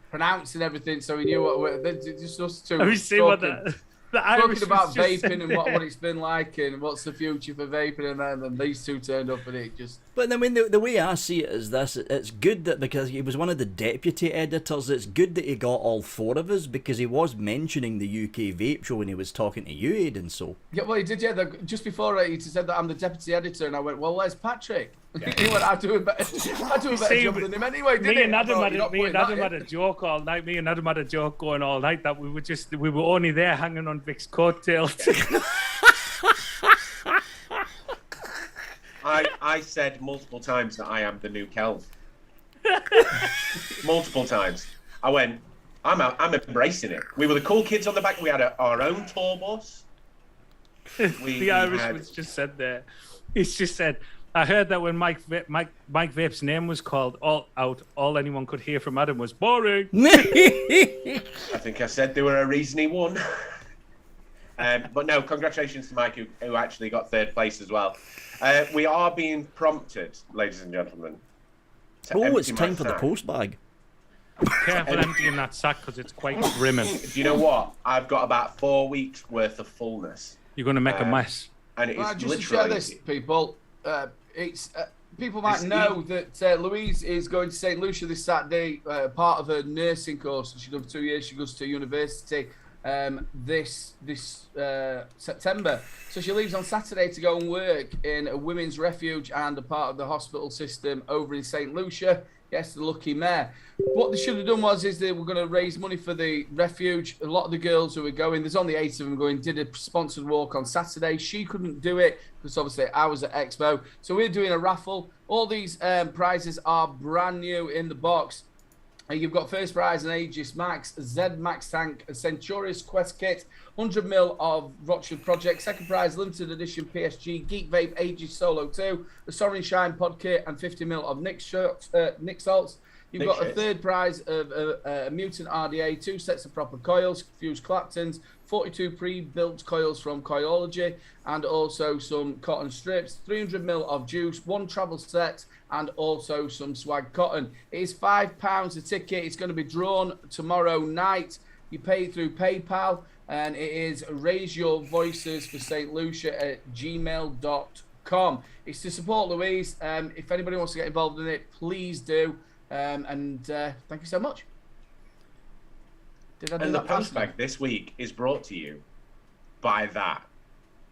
pronouncing everything, so he knew what just us two. Have you seen what the Irish talking about vaping and what it's been like and what's the future for vaping, and then these two turned up and it just. But I mean, the way I see it is this: it's good that because he was one of the deputy editors, it's good that he got all 4 of us because he was mentioning the UK Vape Show when he was talking to you, Aidan. So yeah, well, he did. Yeah, just before he said that I'm the deputy editor, and I went, well, where's Patrick? Yeah. He went, I do a better job than him anyway. Me and Adam had a joke all night. Me and Adam had a joke going all night that we were only there hanging on Vic's coattails. I said multiple times that I am the new Kelv. Multiple times. I went, I'm embracing it. We were the cool kids on the back. We had our own tour bus. The Irishman's just said there. He's just said, I heard that when Mike Vape's name was called all anyone could hear from Adam was boring. I think I said there were a reason he won. But no, congratulations to Mike, who actually got third place as well. We are being prompted, ladies and gentlemen. It's time for the post bag. Careful emptying that sack because it's quite brimming. Do you know what? I've got about 4 weeks worth of fullness. You're going to make a mess. And it's just literally... to share this, people. People might know that Louise is going to St. Lucia this Saturday, part of her nursing course. She's done for 2 years. She goes to university this September. So she leaves on Saturday to go and work in a women's refuge and a part of the hospital system over in St. Lucia. Yes, the lucky mayor. What they should have done is they were going to raise money for the refuge. A lot of the girls who were going, there's only 8 of them going, did a sponsored walk on Saturday. She couldn't do it because obviously I was at Expo. So we're doing a raffle. All these prizes are brand new in the box. You've got first prize an Aegis Max, Z Max Tank, a Centurious Quest Kit, 100ml of Rochford Project. Second prize, limited edition PSG Geek Vape Aegis Solo 2, the Soaring Shine Pod Kit, and 50ml of Nick Salts. You've got a third prize of a Mutant RDA, 2 sets of proper coils, fused Claptons, 42 pre-built coils from Coilology, and also some cotton strips, 300ml of juice, 1 travel set, and also some swag cotton. It is £5 a ticket. It's going to be drawn tomorrow night. You pay it through PayPal, and it is raiseyourvoicesforstlucia@gmail.com. It's to support Louise. If anybody wants to get involved in it, please do. Thank you so much. And the post bag this week is brought to you by that.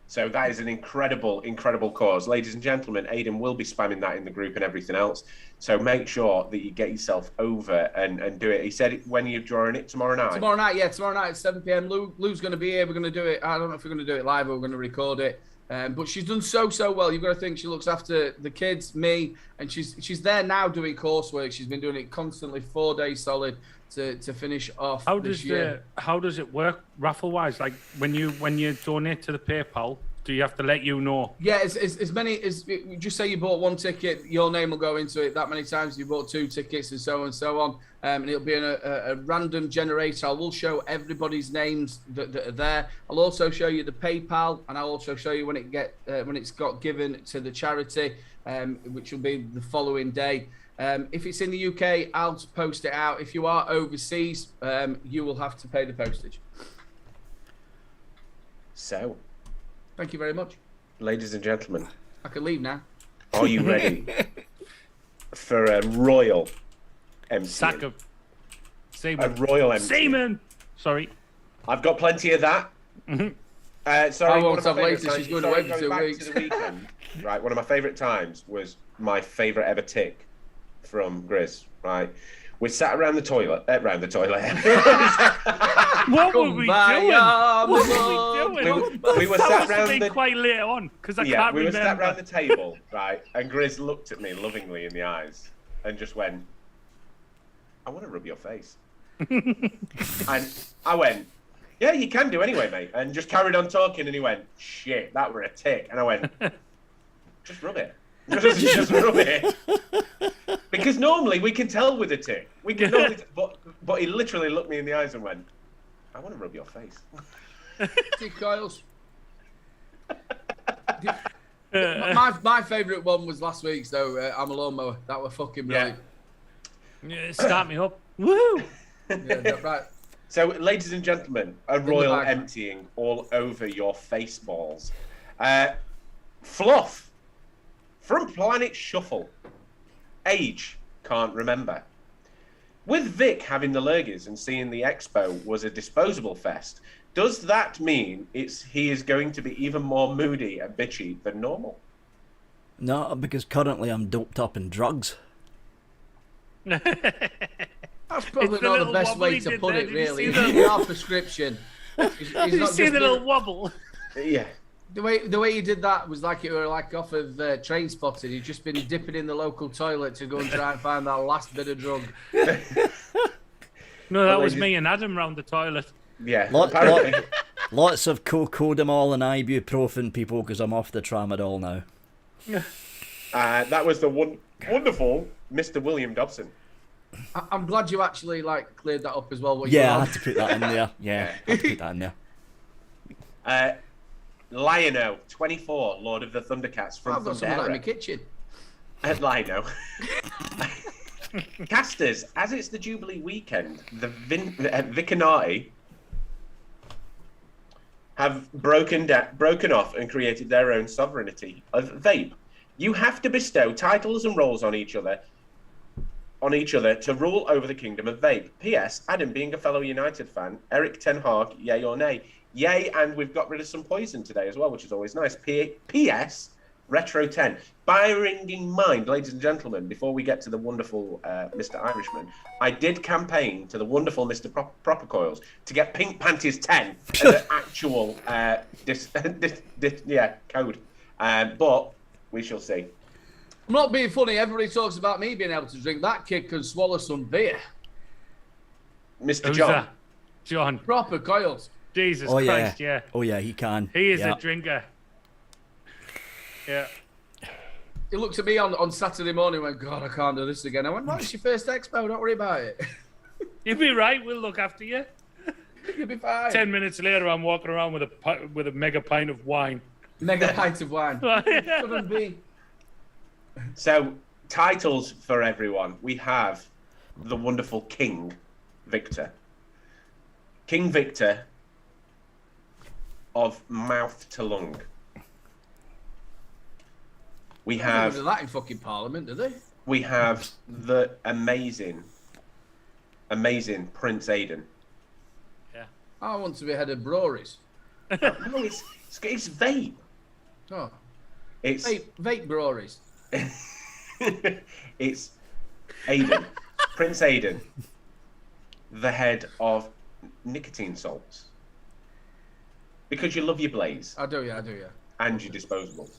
So that is an incredible, incredible cause. Ladies and gentlemen, Aidan will be spamming that in the group and everything else. So make sure that you get yourself over and do it. He said when you're drawing it tomorrow night. Tomorrow night at 7 p.m. Lou's going to be here. We're going to do it. I don't know if we're going to do it live or we're going to record it. But she's done so well. You've got to think she looks after the kids, me, and she's there now doing coursework. She's been doing it constantly, 4 days solid to finish off. How does it work raffle wise? Like when you donate to the PayPal, do you have to let you know? Yeah, as many as just say you bought 1 ticket, your name will go into it. That many times you bought 2 tickets and so on. And it'll be in a random generator. I will show everybody's names that are there. I'll also show you the PayPal, and I'll also show you when it's got given to the charity, which will be the following day. If it's in the UK, I'll post it out. If you are overseas, you will have to pay the postage. So, thank you very much. Ladies and gentlemen, I can leave now. Are you ready for a royal empty? Sack of semen. A royal empty. Semen! Sorry. I've got plenty of that. Sorry, I won't have later. She's going away for 2 weeks. To the weekend, right, one of my favourite times was my favourite ever tick from Grizz, right? We sat around the toilet. What were we doing? We were sat around the... quite late on, because I can't remember. We were sat around the table, right? And Grizz looked at me lovingly in the eyes and just went, I want to rub your face. And I went, yeah, you can do anyway, mate. And just carried on talking, and he went, shit, that were a tick. And I went, just rub it. Just rub it. Because normally we can tell with a tick. We can normally, but he literally looked me in the eyes and went, I want to rub your face. Tick coils. My favourite one was last week's though. I'm a lawnmower. That was fucking brilliant. Yeah, start me up. Woo! Yeah, right. So, ladies and gentlemen, a royal emptying all over your face balls. Fluff from Planet Shuffle. Age, can't remember. With Vic having the lurgies and seeing the Expo was a disposable fest, does that mean he is going to be even more moody and bitchy than normal? No, because currently I'm doped up in drugs. That's probably not the best way to put it, really. It's our prescription. Did you see the little wobble? Yeah. The way you did that was like it were like off of Train Spotted. You'd just been dipping in the local toilet to go and try and find that last bit of drug. No, that was me and Adam round the toilet. Yeah. Lots of cocodamol and ibuprofen, people, because I'm off the tramadol now. That was the wonderful Mr. William Dobson. I'm glad you actually cleared that up as well. Yeah, I had to put that in there. Yeah, I had to put that in there. Lionel, 24, Lord of the Thundercats from I've got some of that in my kitchen. Lionel. Casters, as it's the Jubilee weekend, the Vicinati have broken off and created their own sovereignty of vape. You have to bestow titles and roles on each other to rule over the kingdom of vape. P.S. Adam, being a fellow United fan, Eric Ten Hag, yay or nay? Yay, and we've got rid of some poison today as well, which is always nice. P.S. Retro 10. Bearing in mind, ladies and gentlemen, before we get to the wonderful Mr. Irishman, I did campaign to the wonderful Mr. Proper Coils to get Pink Panties 10 as an actual code. But we shall see. I'm not being funny. Everybody talks about me being able to drink. That kid can swallow some beer. Mr. Who's John. that? John. Proper Coils. Jesus Christ, yeah. Oh, yeah, he can. He is a drinker. Yeah. He looked at me on Saturday morning and went, God, I can't do this again. I went, it's your first expo. Don't worry about it. You'll be right. We'll look after you. You'll be fine. 10 minutes later, I'm walking around with a mega pint of wine. Mega pint of wine. Couldn't be. So, titles for everyone. We have the wonderful King Victor. King Victor of mouth to lung. We have do that in fucking Parliament, do they? We have the amazing Prince Aidan. Yeah. I want to be head of breweries. No, it's vape. Oh. It's vape breweries. It's Aidan. Prince Aidan, the head of nicotine salts. Because you love your Blaze. I do, yeah. And your disposables.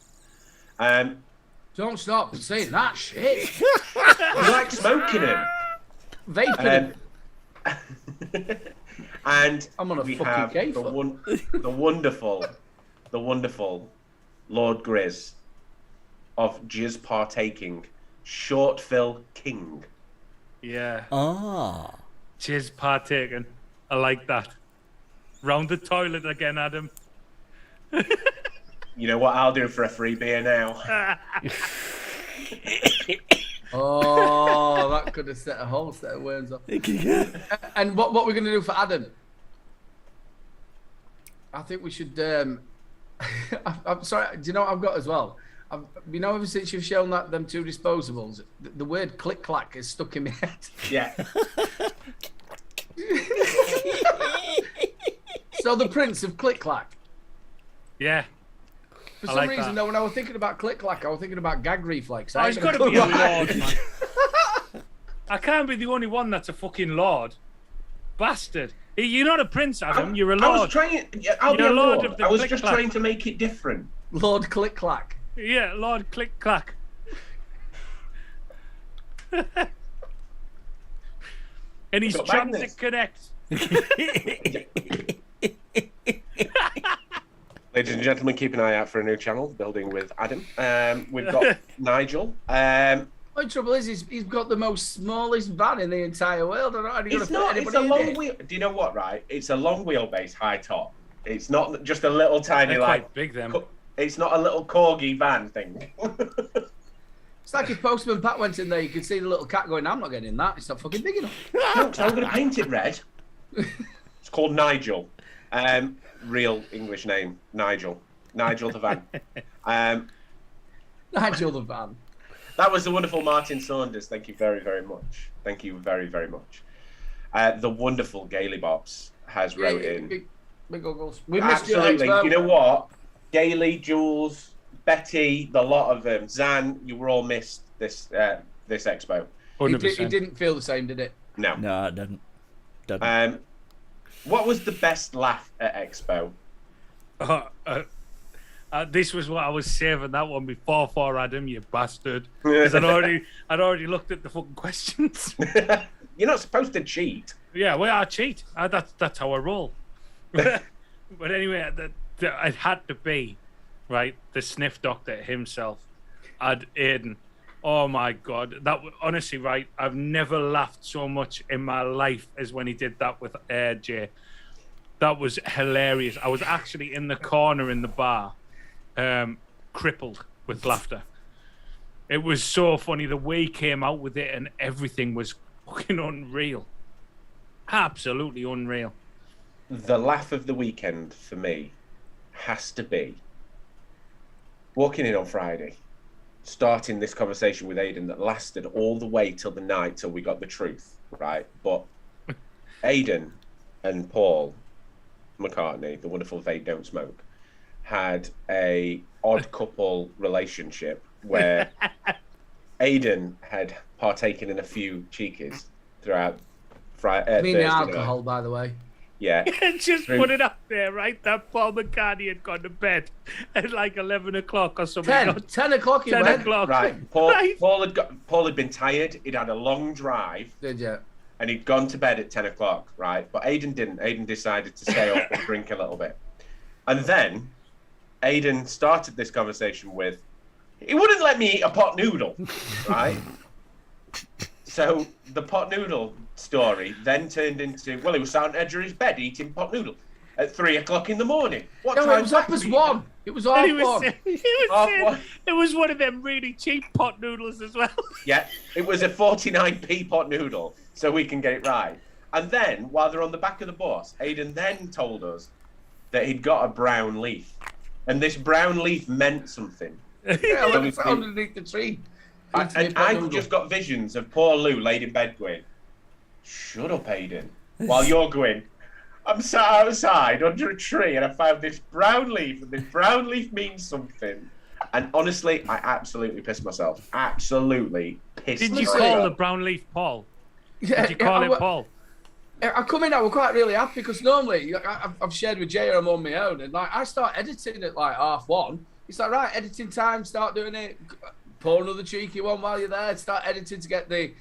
Don't stop saying that shit. You like smoking them. Vaping and I'm on a we fucking have cave. the wonderful Lord Grizz of Jizz Partaking, Short Phil King. Yeah. Ah. Jizz partaking. I like that. Round the toilet again, Adam. You know what I'll do for a free beer now? Oh, that could have set a whole set of worms off. And what we're going to do for Adam? I think we should... I'm sorry, do you know what I've got as well? Ever since you've shown them two disposables, the word click-clack is stuck in my head. Yeah. So the Prince of click-clack. Yeah. For some reason, though, when I was thinking about click-clack, I was thinking about gag reflex. Oh, he's got to be a lord, man. I can't be the only one that's a fucking lord. Bastard. You're not a prince, Adam. You're a lord. I was trying... I'll be a lord. Of the I was just trying to make it different. Lord click-clack. Yeah, Lord click-clack. And he's trying to connect. Ladies and gentlemen, keep an eye out for a new channel, Building with Adam. We've got Nigel. The trouble is, he's got the most smallest van in the entire world. I don't know how you're going to put anybody it's a long wheel. Do you know what, right? It's a long wheelbase high top. It's not just a little tiny, They're quite big, them. It's not a little corgi van thing. It's like if Postman Pat went in there, you could see the little cat going, I'm not getting in that. It's not fucking big enough. No, so I'm going to paint it red. It's called Nigel. Real English name, Nigel. Nigel the van. Nigel the van. That was the wonderful Martin Saunders. Thank you very, very much. Thank you very, very much. The wonderful Gailey Bops has wrote in. Big goggles. We missed absolutely. You know what? Gailey, Jules, Betty, the lot of them. Zan, you were all missed this expo. It didn't feel the same, did it? No. No, it didn't. What was the best laugh at Expo? I This was what I was saving that one before for Adam, you bastard. Because I'd already looked at the fucking questions. You're not supposed to cheat. Yeah, well, I cheat. That's how I roll. But anyway, it had to be, right, the sniff doctor himself, Aiden. Oh my God, honestly, right, I've never laughed so much in my life as when he did that with Jay. That was hilarious. I was actually in the corner in the bar, crippled with laughter. It was so funny. The way he came out with it and everything was fucking unreal. Absolutely unreal. The laugh of the weekend for me has to be walking in on Friday, starting this conversation with Aidan that lasted all the way till the night till we got the truth, right? But Aidan and Paul McCartney, the wonderful Vape Don't Smoke, had a odd couple relationship where Aidan had partaken in a few cheekies throughout Thursday the alcohol, by the way. Yeah. Just put it up there, right? That Paul McCartney had gone to bed at like 11 o'clock or something. 10 o'clock he 10 went. o'clock. Right. Paul had been tired. He'd had a long drive. Did you? And he'd gone to bed at 10 o'clock, right? But Aidan didn't. Aidan decided to stay up and drink a little bit. And then Aidan started this conversation with, he wouldn't let me eat a pot noodle, right? So the pot noodle story then turned into, well, he was sat on the edge of his bed eating pot noodle at 3 o'clock in the morning. What time it was up as one. It was half one. It was one of them really cheap pot noodles as well. Yeah, it was a 49p pot noodle, so we can get it right. And then, while they're on the back of the bus, Aidan then told us that he'd got a brown leaf. And this brown leaf meant something. Yeah, well, it's underneath the tree. And I've just got visions of poor Lou laid in bed going, shut up, Aidan. While you're going, I'm sat outside under a tree and I found this brown leaf, and this brown leaf means something. And honestly, I absolutely pissed myself. Absolutely pissed myself. Did you call the brown leaf Paul? Yeah, Did you call it Paul? I come in, I was quite really happy because normally I've shared with Jay, I'm on my own, and like I start editing at like 1:30. It's like, right, editing time, start doing it. Pour another cheeky one while you're there. Start editing to get the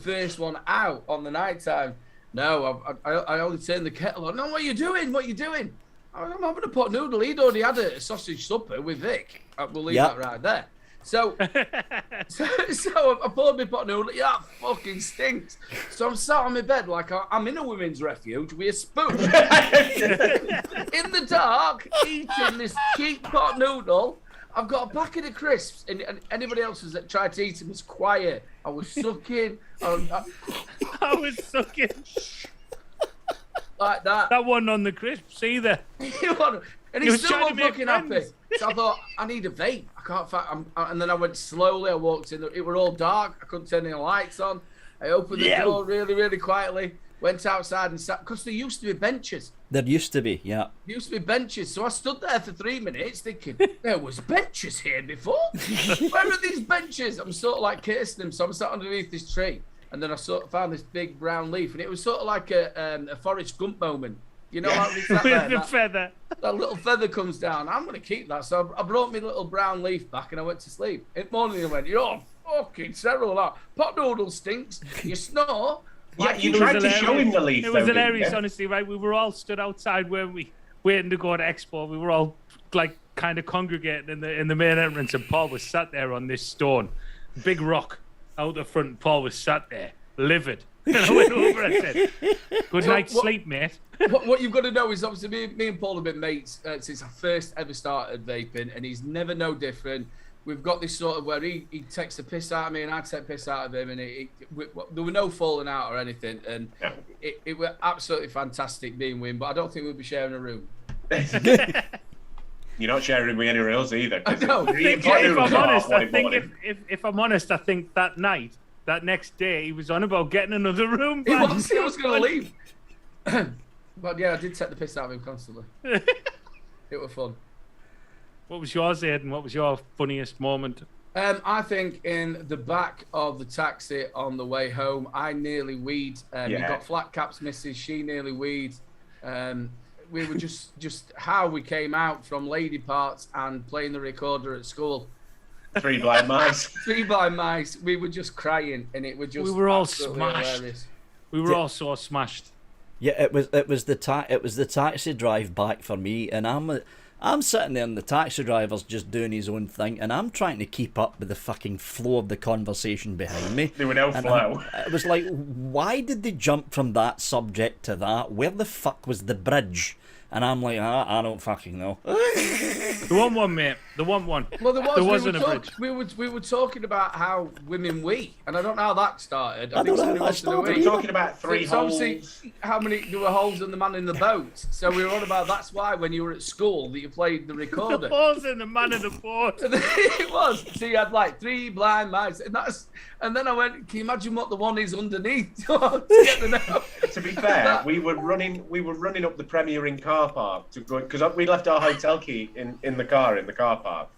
first one out on the night time. No, I only turned the kettle on. No, what are you doing? What are you doing? I'm having a pot noodle. He'd already had a sausage supper with Vic. We'll leave that right there. So I poured my pot noodle. Yeah, it fucking stinks. So I'm sat on my bed like I'm in a women's refuge with a spoon in the dark, eating this cheap pot noodle. I've got a packet of crisps, and anybody else that tried to eat them was quiet. I was sucking. I was sucking. Like that. That wasn't on the crisps either. And he's still not fucking happy. So I thought, I need a vape. I can't find. And then I went slowly. I walked in. It were all dark. I couldn't turn any lights on. I opened the door really, really quietly. Went outside and sat, because there used to be benches. There used to be, yeah. There used to be benches. So I stood there for 3 minutes thinking, there was benches here before. Where are these benches? I'm sort of like cursing them. So I'm sat underneath this tree. And then I sort of found this big brown leaf. And it was sort of like a Forrest Gump moment. You know, like with the feather. That little feather comes down. I'm going to keep that. So I brought my little brown leaf back and I went to sleep. In the morning I went, you're fucking terrible. That pot noodle stinks. You snore. Yeah, you tried to show him the leaf. It was hilarious, honestly, right? We were all stood outside, weren't we? Waiting to go to Expo. We were all like kind of congregating in the main entrance, and Paul was sat there on this stone, big rock out the front. Paul was sat there, livid. And I went over and said, "Good night's sleep, mate." What you've got to know is obviously me and Paul have been mates since I first ever started vaping, and he's never no different. We've got this sort of where he takes the piss out of me and I take piss out of him, and there were no falling out or anything, and it was absolutely fantastic being with him, but I don't think we'll be sharing a room. You're not sharing with anyone else either. No. If I'm honest, I think that night, that next day, he was on about getting another room. He was going to leave. But yeah, I did take the piss out of him constantly. It was fun. What was yours, Aidan? What was your funniest moment? I think in the back of the taxi on the way home, I nearly weed. You got flat caps, missus. She nearly weed. we were just how we came out from Lady Parts and playing the recorder at school. Three blind mice. Three blind mice. We were just crying, and it was just. We were all smashed. Hilarious. We were all so smashed. Yeah, it was the taxi drive back for me, and I'm sitting there, and the taxi driver's just doing his own thing, and I'm trying to keep up with the fucking flow of the conversation behind me. There were no flow. It was like, why did they jump from that subject to that? Where the fuck was the bridge? And I'm like, I don't fucking know. The one, mate. The one. Well, there wasn't a bridge. We were talking about how women wee, and I don't know how that started. I don't know how that started. We were talking about three holes. How many there were holes in the man in the boat? So we were on about that's why when you were at school that you played the recorder. The holes in the man in the boat. It was. So you had like three blind mice, and then I went, can you imagine what the one is underneath? To get the note. To be fair, we were running up the Premier Inn car park to go because we left our hotel key in the car park,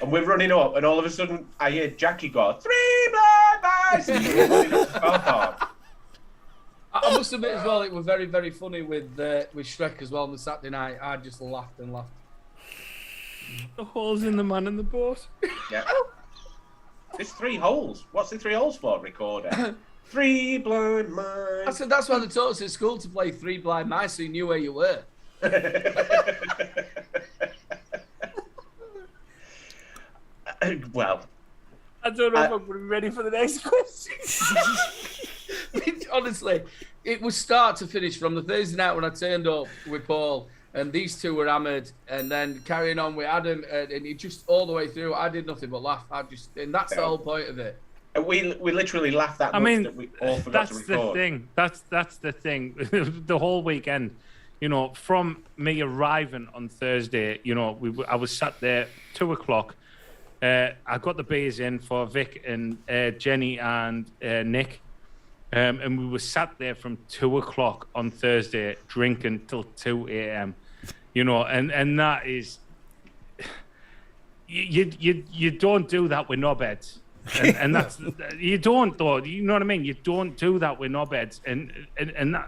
and we're running up, and all of a sudden I hear Jackie go, "Three blind mice!" And we're running up the car park. I must admit as well, it was very, very funny with Shrek as well on the Saturday night. I just laughed and laughed. The holes in the man in the boat. Yeah. There's three holes. What's the three holes for, recorder? Three blind mice. I said that's why they taught us at school to play Three Blind Mice, so you knew where you were. Well, I don't know if I'm ready for the next question. Honestly, it was start to finish from the Thursday night when I turned up with Paul, and these two were hammered, and then carrying on with Adam, and it just all the way through. I did nothing but laugh. And that's the whole point of it. We literally laughed that much that we all forgot to record. That's the thing. The whole weekend, from me arriving on Thursday, I was sat there 2:00. I got the beers in for Vic and Jenny and Nick, and we were sat there from 2:00 on Thursday drinking till 2 a.m. And that is you don't do that with knobheads. And that's you don't though. You know what I mean? You don't do that with knobheads, and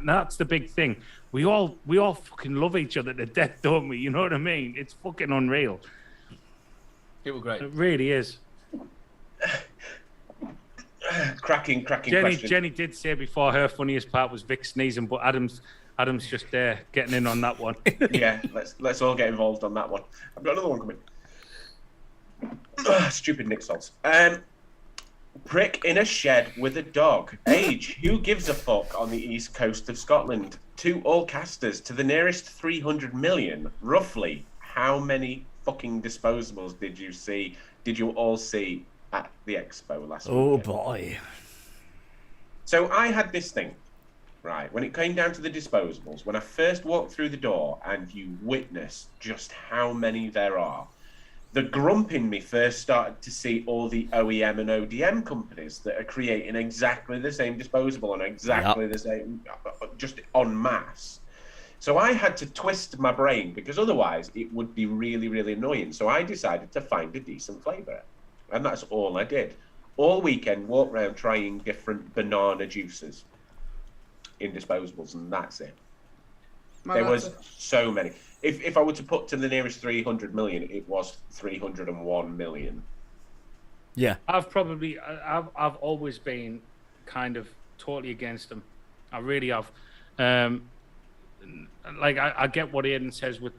that's the big thing. We all fucking love each other to death, don't we? You know what I mean? It's fucking unreal. It was great. It really is. cracking question. Jenny did say before her funniest part was Vic sneezing, but Adam's just getting in on that one. Yeah, let's all get involved on that one. I've got another one coming. Stupid Nick Salts. Prick in a shed with a dog. Age, who gives a fuck on the east coast of Scotland? To all casters, to the nearest 300 million, roughly, how many fucking disposables did you all see at the Expo last week? Oh boy. So I had this thing, right, when it came down to the disposables, when I first walked through the door and you witness just how many there are, the grump in me first started to see all the OEM and ODM companies that are creating exactly the same disposable and exactly the same, just en masse. So I had to twist my brain because otherwise it would be really, really annoying. So I decided to find a decent flavour. And that's all I did. All weekend, walked around trying different banana juices in disposables, and that's it. There was so many. If I were to put to the nearest 300 million, it was 301 million. Yeah. I've always been kind of totally against them. I really have. I get what Aidan says with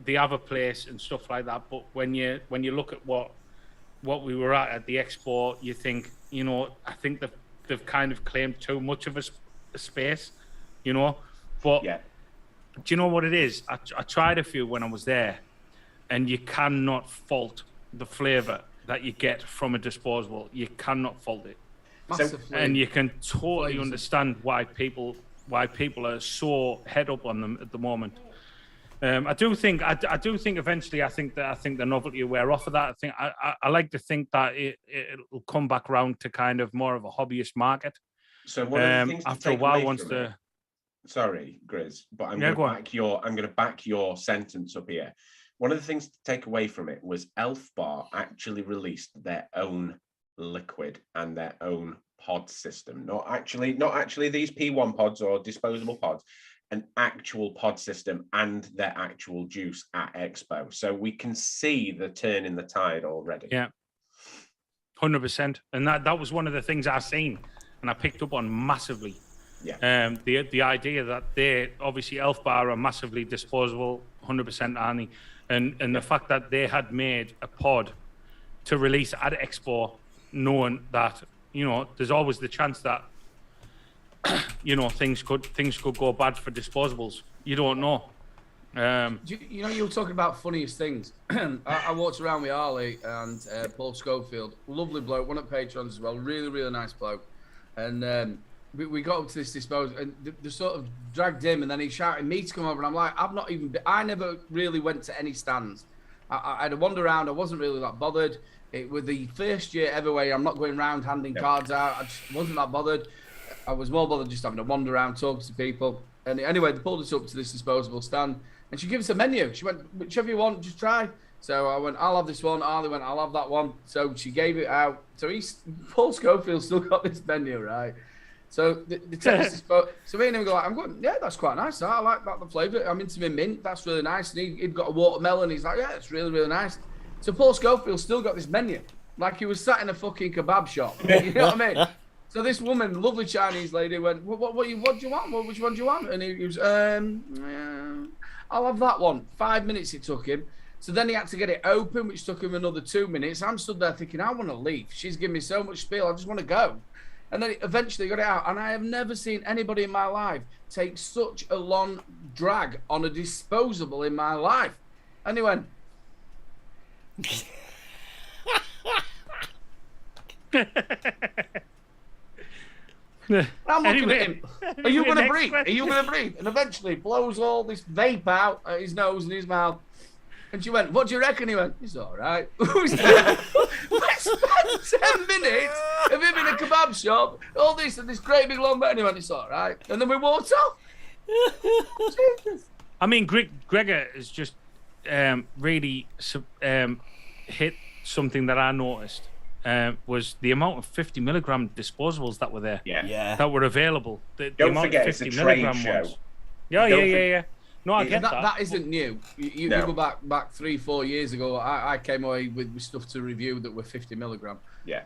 the other place and stuff like that, but when you look at what we were at the Expo, you think, I think they've kind of claimed too much of a space, But yeah. Do you know what it is? I tried a few when I was there, and you cannot fault the flavour that you get from a disposable. You cannot fault it. Massively. And you can totally understand why people are so head up on them at the moment. I do think eventually I think the novelty will wear off of that. I like to think that it'll come back round to kind of more of a hobbyist market. So one of the things after a while, once the sorry, Grizz, but I'm going to back your sentence up here. One of the things to take away from it was Elf Bar actually released their own liquid and their own pod system. Not actually these P1 pods or disposable pods. an actual pod system and their actual juice at Expo. So we can see the turn in the tide already. Yeah, 100%. And that was one of the things I seen and I picked up on massively. Yeah. The idea that they obviously Elf Bar are massively disposable, 100% Arnie, and the fact that they had made a pod to release at Expo, knowing that, you know, there's always the chance that, you know, things could go bad for disposables. You don't know. You know, you were talking about funniest things. I walked around with Harley and Paul Schofield, lovely bloke, one at Patrons as well, really, really nice bloke. And we got up to this disposal, and they sort of dragged him, and then he shouted me to come over, and I'm like, I never really went to any stands. I had a wander around, I wasn't really that bothered. It was the first year ever where I'm not going around handing cards out, I just wasn't that bothered. I was more bothered just having a wander around, talking to people. And anyway, they pulled us up to this disposable stand, and she gave us a menu. She went, whichever you want, just try. So I went, I'll have this one. Arlie went, I'll have that one. So she gave it out. So Paul Schofield still got this menu, right? So the text so me and him go like, I'm going, yeah, that's quite nice. I like that, the flavour. I'm into my mint. That's really nice. And he'd got a watermelon. He's like, yeah, it's really, really nice. So Paul Schofield still got this menu, like he was sat in a fucking kebab shop. You know what I mean? So this woman, lovely Chinese lady, went, what do you want? Which one do you want? And he was, I'll have that one. 5 minutes it took him. So then he had to get it open, which took him another 2 minutes. I'm stood there thinking, I want to leave. She's giving me so much spiel. I just want to go. And then eventually got it out. And I have never seen anybody in my life take such a long drag on a disposable in my life. And he went... I'm looking at him. Are you going to breathe? Are you going to breathe? And eventually blows all this vape out at his nose and his mouth. And she went, what do you reckon? He went, it's all right. We spent 10 minutes of him in a kebab shop, all this and this great big long bit. And he went, it's all right. And then we walked off. Jesus. I mean, Gregor has just really hit something that I noticed. Was the amount of 50 milligram disposables that were there. Yeah. That were available. The Don't amount forget, of 50 it's a trade milligram show. ones. Yeah. No, I get that. That isn't new. You go back 3-4 years ago. I came away with stuff to review that were 50 milligram. Yeah.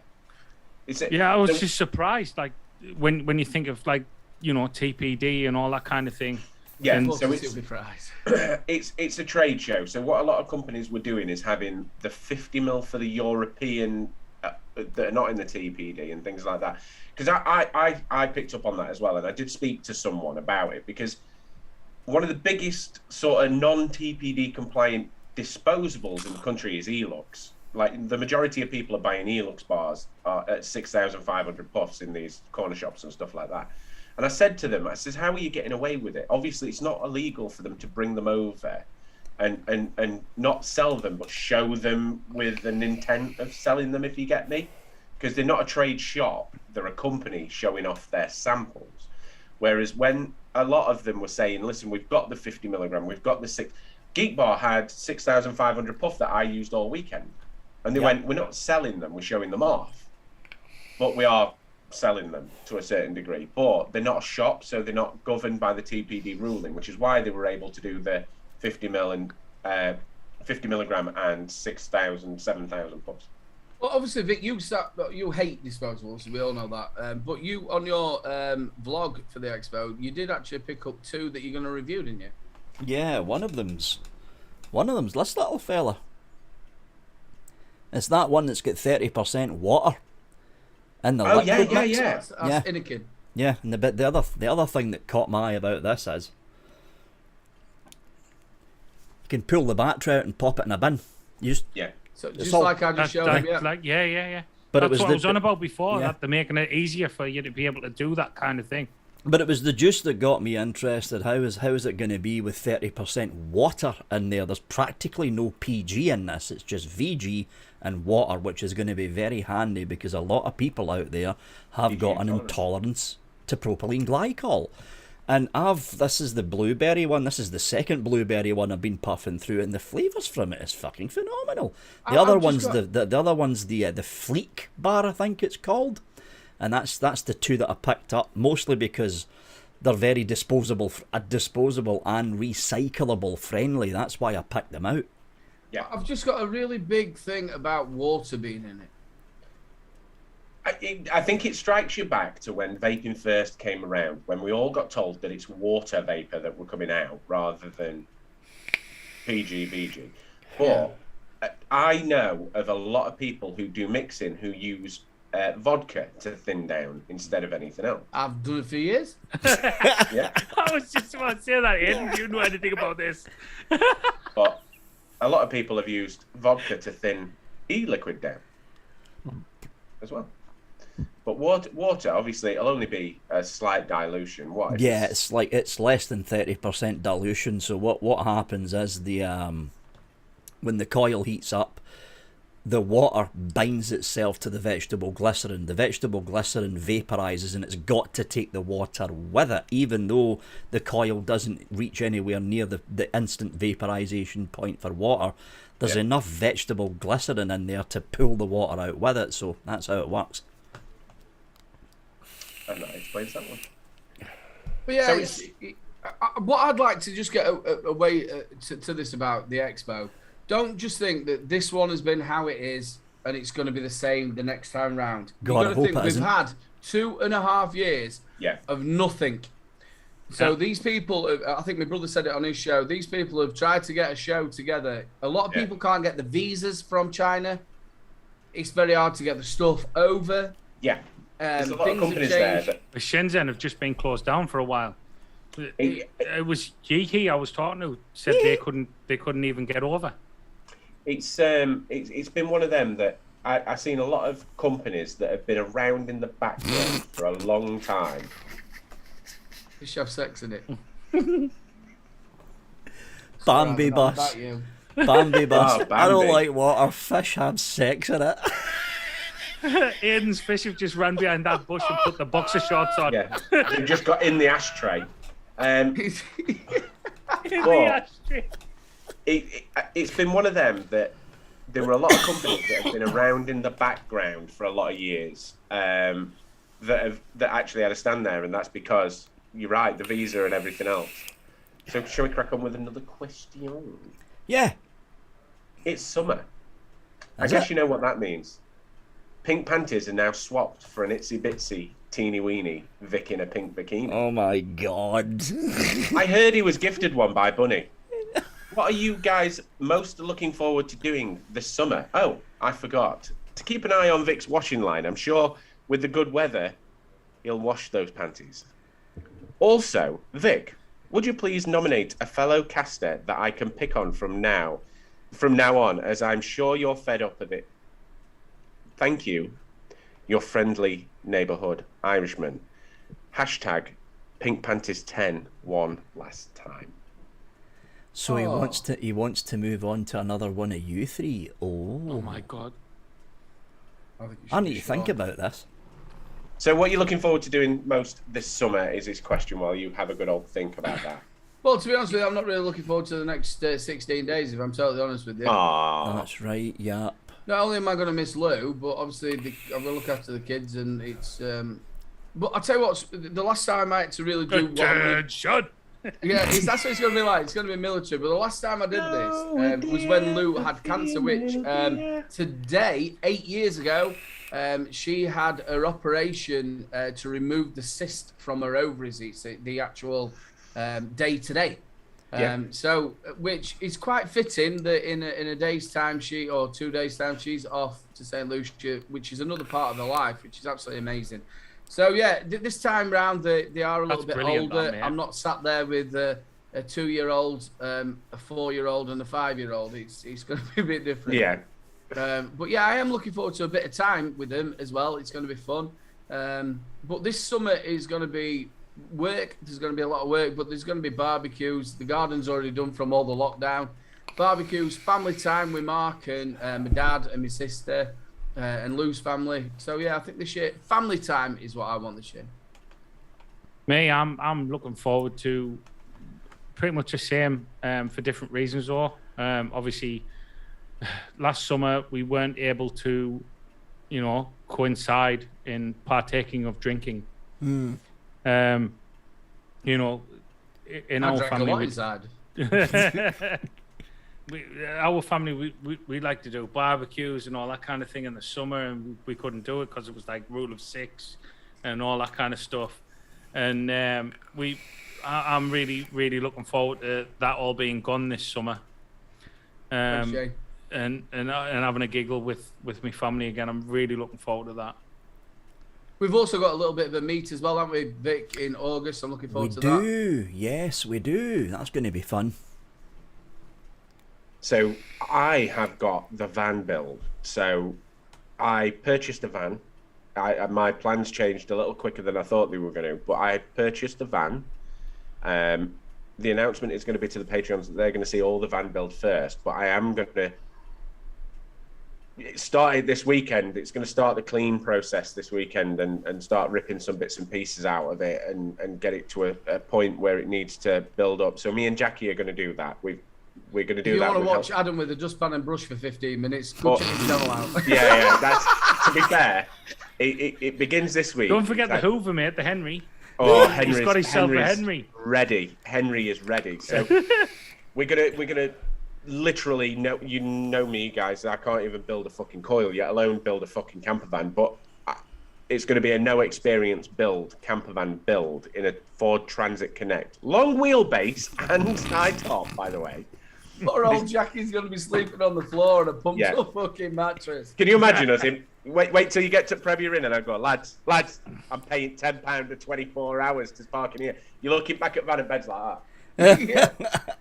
I was just surprised, like when you think of, like, you know, TPD and all that kind of thing. Yeah, and so it's a trade show. So what a lot of companies were doing is having the 50 mil for the European that are not in the TPD and things like that. Because I picked up on that as well, and I did speak to someone about it, because one of the biggest sort of non-TPD compliant disposables in the country is Elux. Like, the majority of people are buying Elux bars at 6,500 puffs in these corner shops and stuff like that. And I said to them, I says, how are you getting away with it? Obviously, it's not illegal for them to bring them over and not sell them, but show them with an intent of selling them, if you get me. Because they're not a trade shop, they're a company showing off their samples. Whereas when a lot of them were saying, listen, we've got the 50 milligram, we've got the 6... Geek Bar had 6,500 puff that I used all weekend. And they went, we're not selling them, we're showing them off. But we are selling them to a certain degree. But they're not a shop, so they're not governed by the TPD ruling, which is why they were able to do the 50 milligram and 6,000, 7,000 puffs. Well, obviously, Vic, you hate disposables, we all know that. But you, on your vlog for the Expo, you did actually pick up 2 that you're going to review, didn't you? Yeah, one of them's this little fella. It's that one that's got 30% water in the liquid mix. That's Inikin. Yeah, and the other thing that caught my eye about this is you can pull the battery out and pop it in a bin. So just like I just showed you. Yeah. But that's what I was on about before, that they're making it easier for you to be able to do that kind of thing. But it was the juice that got me interested. How is it going to be with 30% water in there? There's practically no PG in this. It's just VG and water, which is going to be very handy because a lot of people out there have got an intolerance to propylene glycol. And this is the blueberry one. This is the second blueberry one I've been puffing through, and the flavours from it is fucking phenomenal. The other one's the Fleek bar, I think it's called. And that's the 2 that I picked up, mostly because they're very disposable and recyclable friendly. That's why I picked them out. Yeah, I've just got a really big thing about water being in it. I think it strikes you back to when vaping first came around, when we all got told that it's water vapor that were coming out rather than PG. But I know of a lot of people who do mixing who use vodka to thin down instead of anything else. I've done it for years. Yeah. I was just about to say that, Ian. Do you know anything about this? But a lot of people have used vodka to thin e-liquid down as well. But water, obviously, it'll only be a slight dilution. What? Yeah, it's less than 30% dilution. So what happens is when the coil heats up, the water binds itself to the vegetable glycerin. The vegetable glycerin vaporizes, and it's got to take the water with it, even though the coil doesn't reach anywhere near the instant vaporization point for water. There's enough vegetable glycerin in there to pull the water out with it. So that's how it works. And that explains that one. But yeah, So what I'd like to just get away to this about the Expo, don't just think that this one has been how it is and it's going to be the same the next time round. You've got to think we've had 2.5 years of nothing. So these people, I think my brother said it on his show, these people have tried to get a show together. A lot of people can't get the visas from China. It's very hard to get the stuff over. Yeah. There's a lot of companies there. The Shenzhen have just been closed down for a while. It was Geeky I was talking to said they couldn't even get over. It's been one of them that I've seen a lot of companies that have been around in the background for a long time. You should have sex in it. Bambi bus. Bambi bus. Bambi. I don't like water. Fish have sex in it. Aiden's fish have just ran behind that bush and put the boxer shorts on. Yeah, they've just got in the ashtray. The ashtray. It's been one of them that there were a lot of companies that have been around in the background for a lot of years that actually had a stand there, and that's because you're right, the visa and everything else. So shall we crack on with another question? Yeah. It's summer. I guess you know what that means. Pink panties are now swapped for an itsy bitsy teeny weeny Vic in a pink bikini. Oh my god. I heard he was gifted one by Bunny. What are you guys most looking forward to doing this summer? Oh, I forgot. To keep an eye on Vic's washing line. I'm sure with the good weather, he'll wash those panties. Also, Vic, would you please nominate a fellow caster that I can pick on from now on, as I'm sure you're fed up of it. Thank you, your friendly neighbourhood Irishman. Hashtag Pink Panties 10 won last time. So he wants to move on to another one of you three. Oh my god. I need to think about this. So what are you looking forward to doing most this summer is his question, while you have a good old think about that. Well, to be honest with you, I'm not really looking forward to the next 16 days, if I'm totally honest with you. Aww. That's right, yeah. Not only am I going to miss Lou, but obviously I'm going to look after the kids, and it's... But I'll tell you what, the last time I had to really do... Attention! Yeah, that's what it's going to be like. It's going to be military. But the last time I did this was when Lou had cancer, which today, 8 years ago, she had her operation to remove the cyst from her ovaries. It's the actual day today. So, which is quite fitting that in a day's time, 2 days' time, she's off to St. Lucia, which is another part of her life, which is absolutely amazing. So yeah, this time round they are a little bit older. I'm not sat there with a 2-year-old, a 4-year-old, and a 5-year-old. It's going to be a bit different. Yeah. But yeah, I am looking forward to a bit of time with them as well. It's going to be fun. But this summer is going to be work. There's going to be a lot of work, but there's going to be barbecues. The garden's already done from all the lockdown. Barbecues, family time with Mark and my dad and my sister. And Lou's family. So yeah, I think this year family time is what I want this year. Me, I'm looking forward to pretty much the same for different reasons though. Obviously last summer we weren't able to, coincide in partaking of drinking. you know, in our family, our family, we like to do barbecues and all that kind of thing in the summer, and we couldn't do it because it was like rule of 6 and all that kind of stuff. And I'm really looking forward to that all being gone this summer. And having a giggle with my family again. I'm really looking forward to that. We've also got a little bit of a meet as well, haven't we, Vic, in August? I'm looking forward to that. We do, yes, we do. That's going to be fun. So I have got the van build. So I purchased a van. My plans changed a little quicker than I thought they were going to, but I purchased a van. The announcement is going to be to the Patreons that they're going to see all the van build first, but I am going to start it this weekend. It's going to start the clean process this weekend and start ripping some bits and pieces out of it and get it to a point where it needs to build up. So me and Jackie are going to do that. We're going to do that. You want to watch Adam with a dustpan and brush for 15 minutes? But, yeah. That's, to be fair, it begins this week. Don't forget the Hoover, mate, the Henry. Oh, he's got himself a Henry. Ready. Henry is ready. So we're gonna literally you know me, guys. I can't even build a fucking coil, yet alone build a fucking camper van. But it's going to be a no experience build, camper van build in a Ford Transit Connect, long wheelbase and side top, by the way. Poor old Jackie's going to be sleeping on the floor on a pumped up fucking mattress. Can you imagine us? Wait till you get to Premier Inn and I go, lads, I'm paying £10 for 24 hours to park in here. You're looking back at van and beds like that.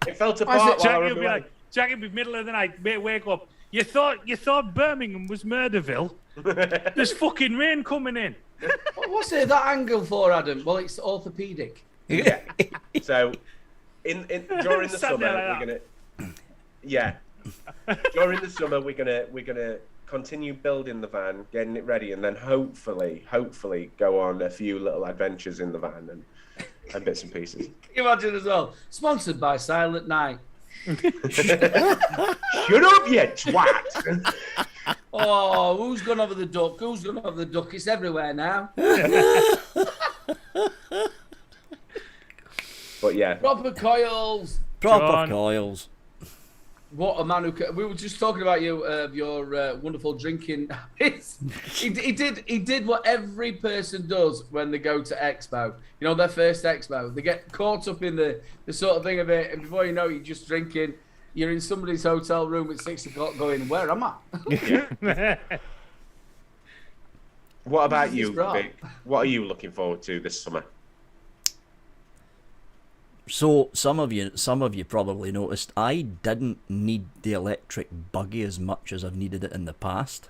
It fell apart while I was away. Jackie would be middle of the night, wake up. You thought Birmingham was Murderville? There's fucking rain coming in. What's it that angle for, Adam? Well, it's orthopedic. Yeah. So, during the summer, we're gonna. Yeah. During the summer, we're gonna continue building the van, getting it ready, and then hopefully go on a few little adventures in the van and bits and pieces. Can you imagine as well? Sponsored by Silent Night. Shut up, you twat! Oh, who's gone over the duck? Who's gone over the duck? It's everywhere now. But yeah, proper coils. Proper coils. What a man who we were just talking about your wonderful drinking habits. He did what every person does when they go to Expo. You know, their first Expo. They get caught up in the sort of thing of it, and before you know it, you're just drinking. You're in somebody's hotel room at 6 o'clock going, where am I? What about you, Vic? What are you looking forward to this summer? So some of you probably noticed I didn't need the electric buggy as much as I've needed it in the past.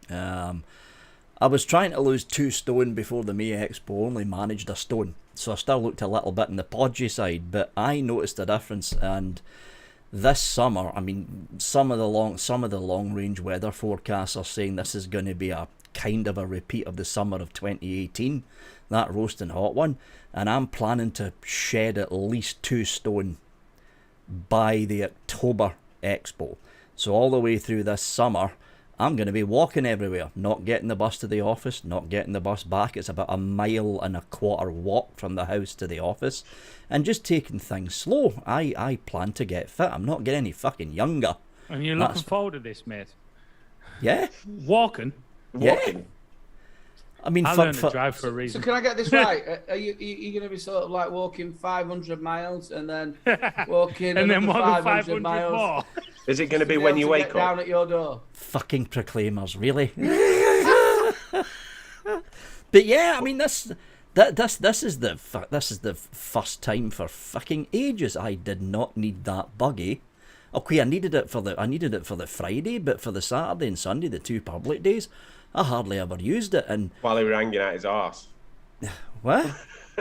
I was trying to lose 2 stone before the May Expo, only managed a stone, so I still looked a little bit on the podgy side, but I noticed a difference. And this summer, I mean, some of the long range weather forecasts are saying this is going to be a kind of a repeat of the summer of 2018, that roasting hot one, and I'm planning to shed at least 2 stone by the October Expo. So all the way through this summer, I'm going to be walking everywhere, not getting the bus to the office, not getting the bus back. It's about 1.25 miles walk from the house to the office, and just taking things slow. I plan to get fit. I'm not getting any fucking younger. And you're looking forward to this, mate? Yeah. Walking. Yeah. I mean, I learned to drive for a reason. So can I get this right? Are you going to be sort of like walking 500 miles and then walking and then 500 miles more? Is it going to be when you wake up? Down at your door. Fucking proclaimers, really? But yeah, I mean, this is the first time for fucking ages I did not need that buggy. Okay, I needed it for the Friday, but for the Saturday and Sunday, the 2 public days, I hardly ever used it. And while he were hanging out his arse. What?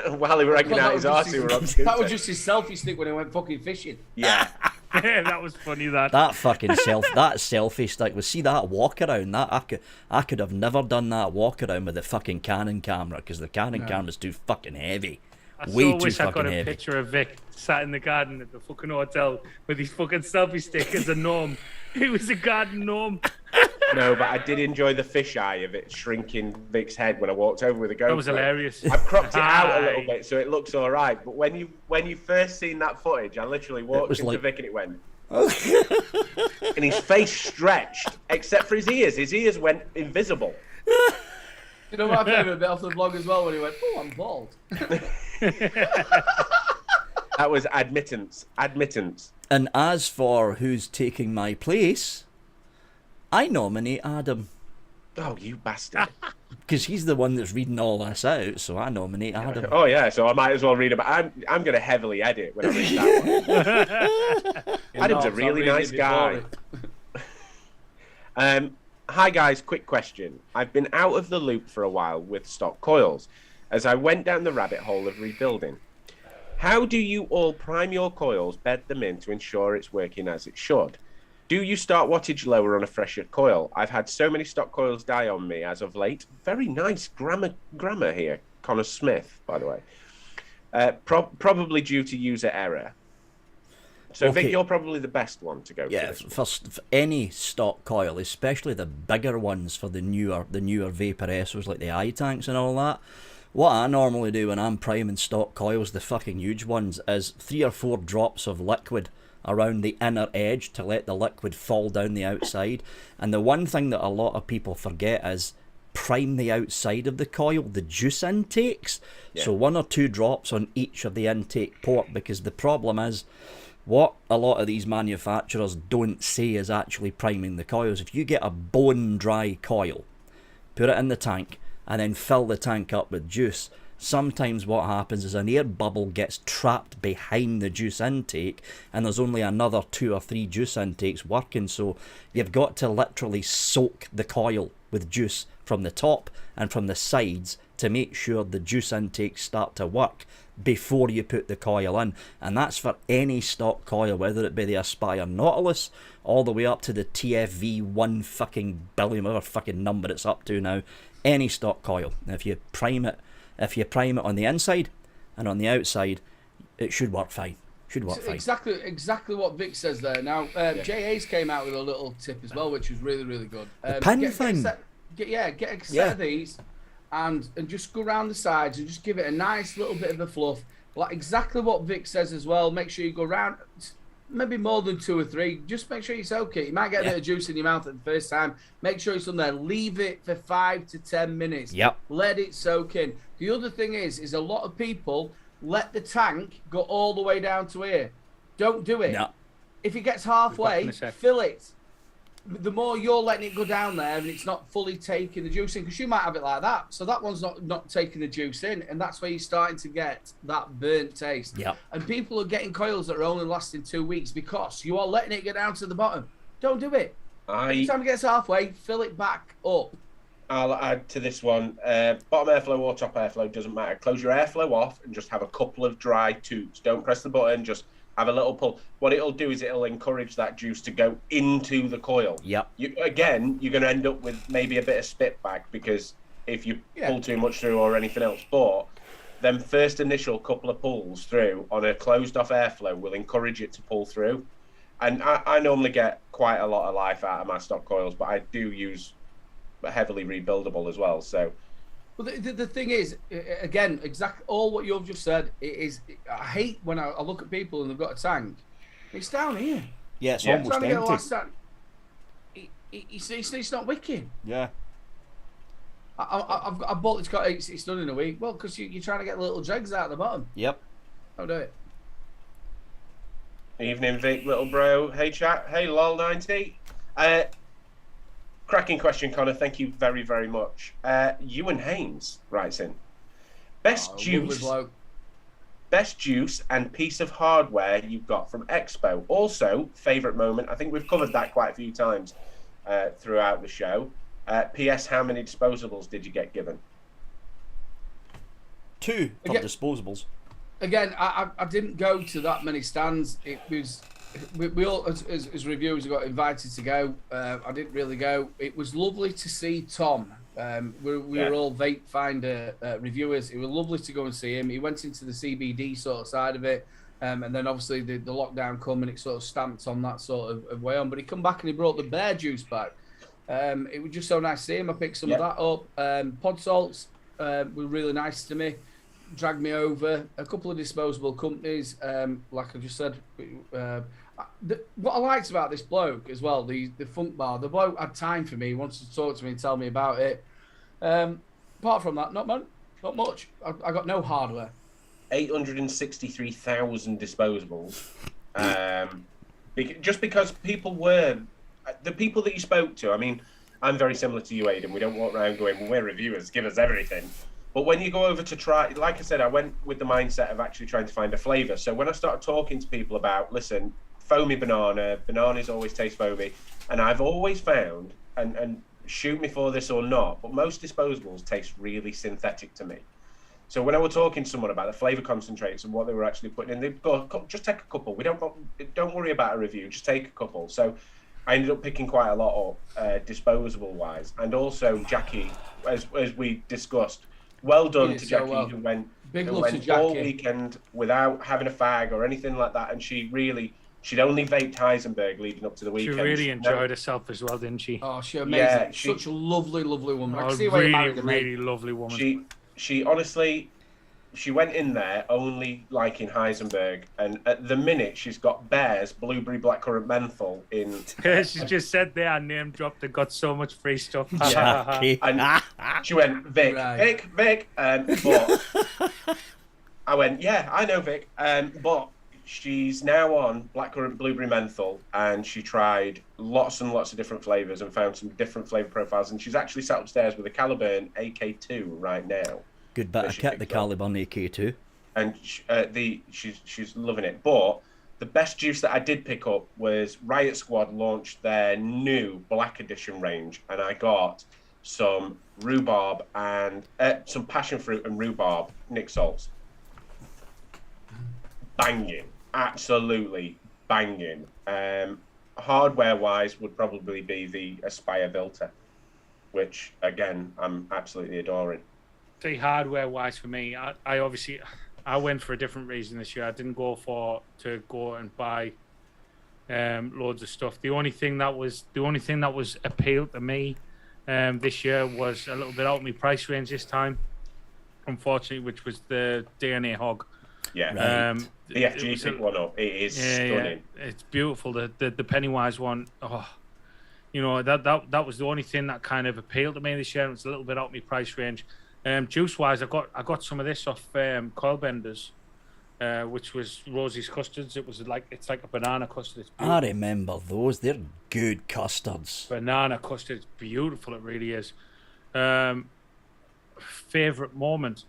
While he were hanging out his arse, he were on scooter. That was just his selfie stick when he went fucking fishing. Yeah. Yeah, that was funny. That fucking that selfie stick was, see that walk around, that I could have never done that walk around with the fucking Canon camera, because the Canon camera's too fucking heavy. I Way so too wish fucking I got a heavy. picture of Vic sat in the garden at the fucking hotel with his fucking selfie stick as a gnome. He was a garden gnome. No, but I did enjoy the fisheye of it shrinking Vic's head when I walked over with a GoPro. That was hilarious. I've cropped it out a little bit so it looks all right. But when you first seen that footage, I literally walked into Vic and it went... and his face stretched, except for his ears. His ears went invisible. You know my favourite bit off the vlog as well, when he went, "Oh, I'm bald." That was admittance. And as for who's taking my place, I nominate Adam. Oh, you bastard. Because he's the one that's reading all this out, so I nominate Adam. Oh, yeah, so I might as well read it. I'm going to heavily edit when I read that one. Adam's a really nice guy. Hi, guys. Quick question. I've been out of the loop for a while with stock coils, as I went down the rabbit hole of rebuilding. How do you all prime your coils, bed them in to ensure it's working as it should? Do you start wattage lower on a fresher coil? I've had so many stock coils die on me as of late. Very nice grammar here. Connor Smith, by the way. Probably due to user error. So, okay. Vic, you're probably the best one to go for any stock coil, especially the bigger ones for the newer Vapor Essos like the I-Tanks and all that. What I normally do when I'm priming stock coils, the fucking huge ones, is 3 or 4 drops of liquid around the inner edge to let the liquid fall down the outside. And the one thing that a lot of people forget is prime the outside of the coil, the juice intakes. Yeah. So 1 or 2 drops on each of the intake port, because the problem is, what a lot of these manufacturers don't say is actually priming the coils. If you get a bone dry coil, put it in the tank, and then fill the tank up with juice, sometimes what happens is an air bubble gets trapped behind the juice intake, and there's only another 2 or 3 juice intakes working. So you've got to literally soak the coil with juice from the top and from the sides to make sure the juice intakes start to work before you put the coil in. And that's for any stock coil, whether it be the Aspire Nautilus all the way up to the TFV 1 fucking billion, whatever fucking number it's up to now. Any stock coil, if you prime it on the inside and on the outside, it should work fine. Exactly what Vic says there. Now, JA's came out with a little tip as well, which was really, really good. The pin thing. Get a set of these, and just go around the sides and just give it a nice little bit of a fluff. Like exactly what Vic says as well. Make sure you go around, maybe more than 2 or 3. Just make sure you soak it. You might get a bit of juice in your mouth at the first time. Make sure it's on there. Leave it for 5 to 10 minutes. Yep. Let it soak in. The other thing is a lot of people let the tank go all the way down to here. Don't do it. No. If it gets halfway, fill it. The more you're letting it go down there and it's not fully taking the juice in, because you might have it like that. So that one's not taking the juice in, and that's where you're starting to get that burnt taste. Yep. And people are getting coils that are only lasting 2 weeks because you are letting it get down to the bottom. Don't do it. Every time it gets halfway, fill it back up. I'll add to this one. Bottom airflow or top airflow, doesn't matter. Close your airflow off and just have a couple of dry tubes. Don't press the button, just have a little pull. What it'll do is it'll encourage that juice to go into the coil. Yep. You're going to end up with maybe a bit of spit back, because if you pull too much through or anything else. But them first initial couple of pulls through on a closed off airflow will encourage it to pull through. And I normally get quite a lot of life out of my stock coils, but I do use heavily rebuildable as well. So. Well, the thing is, again, exactly all what you've just said. I hate when I look at people and they've got a tank. It's down here. Yeah, it's almost empty. It's not wicking. Yeah. I bought this car. It's done in a week. Well, because you're trying to get little dregs out of the bottom. Yep. Don't do it. Evening, Vic, little bro. Hey, chat. Hey, lol90. Cracking question, Connor. Thank you very, very much. Ewan Haynes writes in. Best juice and piece of hardware you've got from Expo. Also, favourite moment. I think we've covered that quite a few times throughout the show. P.S. How many disposables did you get given? 2 from disposables. Again, I didn't go to that many stands. It was... We all, as reviewers, got invited to go. I didn't really go. It was lovely to see Tom. We were all Vape Finder reviewers. It was lovely to go and see him. He went into the CBD sort of side of it, and then obviously the lockdown come and it sort of stamped on that sort of way on. But he come back and he brought the bear juice back. It was just so nice to see him. I picked some of that up. Pod salts were really nice to me. Dragged me over. A couple of disposable companies, like I just said. What I liked about this bloke as well, the funk bar, the bloke had time for me. He wanted to talk to me and tell me about it. Apart from that, not much. I got no hardware. 863,000 disposables. Just because people were... The people that you spoke to, I mean, I'm very similar to you, Aidan. We don't walk around going, we're reviewers, give us everything. But when you go over to try, like I said, I went with the mindset of actually trying to find a flavour. So when I started talking to people about, listen, foamy bananas always taste foamy. And I've always found, and shoot me for this or not, but most disposables taste really synthetic to me. So when I was talking to someone about the flavour concentrates and what they were actually putting in, they'd go, just take a couple. Don't worry about a review, just take a couple. So I ended up picking quite a lot up, disposable-wise. And also Jackie, as we discussed, well done to Jackie, who went all weekend without having a fag or anything like that. And she'd only vaped Heisenberg leading up to the weekend. She really enjoyed herself as well, didn't she? Oh, she amazing. Yeah, such a lovely, lovely woman. I can see why you married her, really lovely woman. She honestly... She went in there only liking Heisenberg, and at the minute she's got Bear's Blueberry Blackcurrant Menthol in. She just said there, I name dropped and got so much free stuff. And she went, Vic, right. Vic. But I went, yeah, I know Vic. But she's now on Blackcurrant Blueberry Menthol, and she tried lots and lots of different flavours and found some different flavour profiles. And she's actually sat upstairs with a Caliburn AK2 right now. Good bit of kit, the Caliburn AK2. And she's loving it. But the best juice that I did pick up was Riot Squad launched their new Black Edition range, and I got some rhubarb and some passion fruit and rhubarb Nick salts. Banging, absolutely banging. Hardware-wise would probably be the Aspire Vilter, which again I'm absolutely adoring. See, hardware-wise for me, I went for a different reason this year. I didn't go to go and buy loads of stuff. The only thing that was appealed to me this year was a little bit out of my price range this time, unfortunately, which was the DNA Hog. Yeah, right. The FG picked one up. It is stunning. Yeah, it's beautiful. The Pennywise one. Oh, you know, that was the only thing that kind of appealed to me this year. It was a little bit out of my price range. Juice wise, I got some of this off Coilbenders, which was Rosie's custards. It's like a banana custard. I remember those. They're good custards. Banana custard, it's beautiful. It really is. Favorite moment?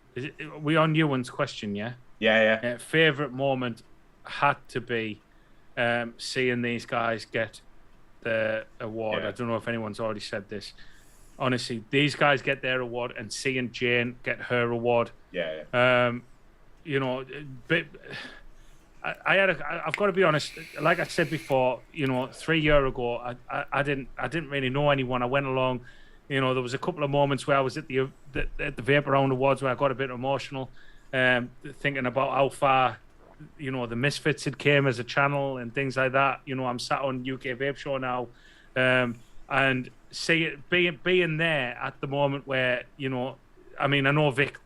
We on Ewan's question, yeah? Yeah. Favorite moment had to be seeing these guys get the award. I don't know if anyone's already said this. Honestly, these guys get their award, and seeing Jane get her award. Yeah. You know, I've got to be honest. Like I said before, you know, 3 years ago, I didn't really know anyone. I went along. You know, there was a couple of moments where I was at the Vapor Round Awards where I got a bit emotional, thinking about how far, you know, the Misfits had came as a channel and things like that. You know, I'm sat on UK Vape Show now, and see it being there at the moment where, you know, I mean, I know Vic,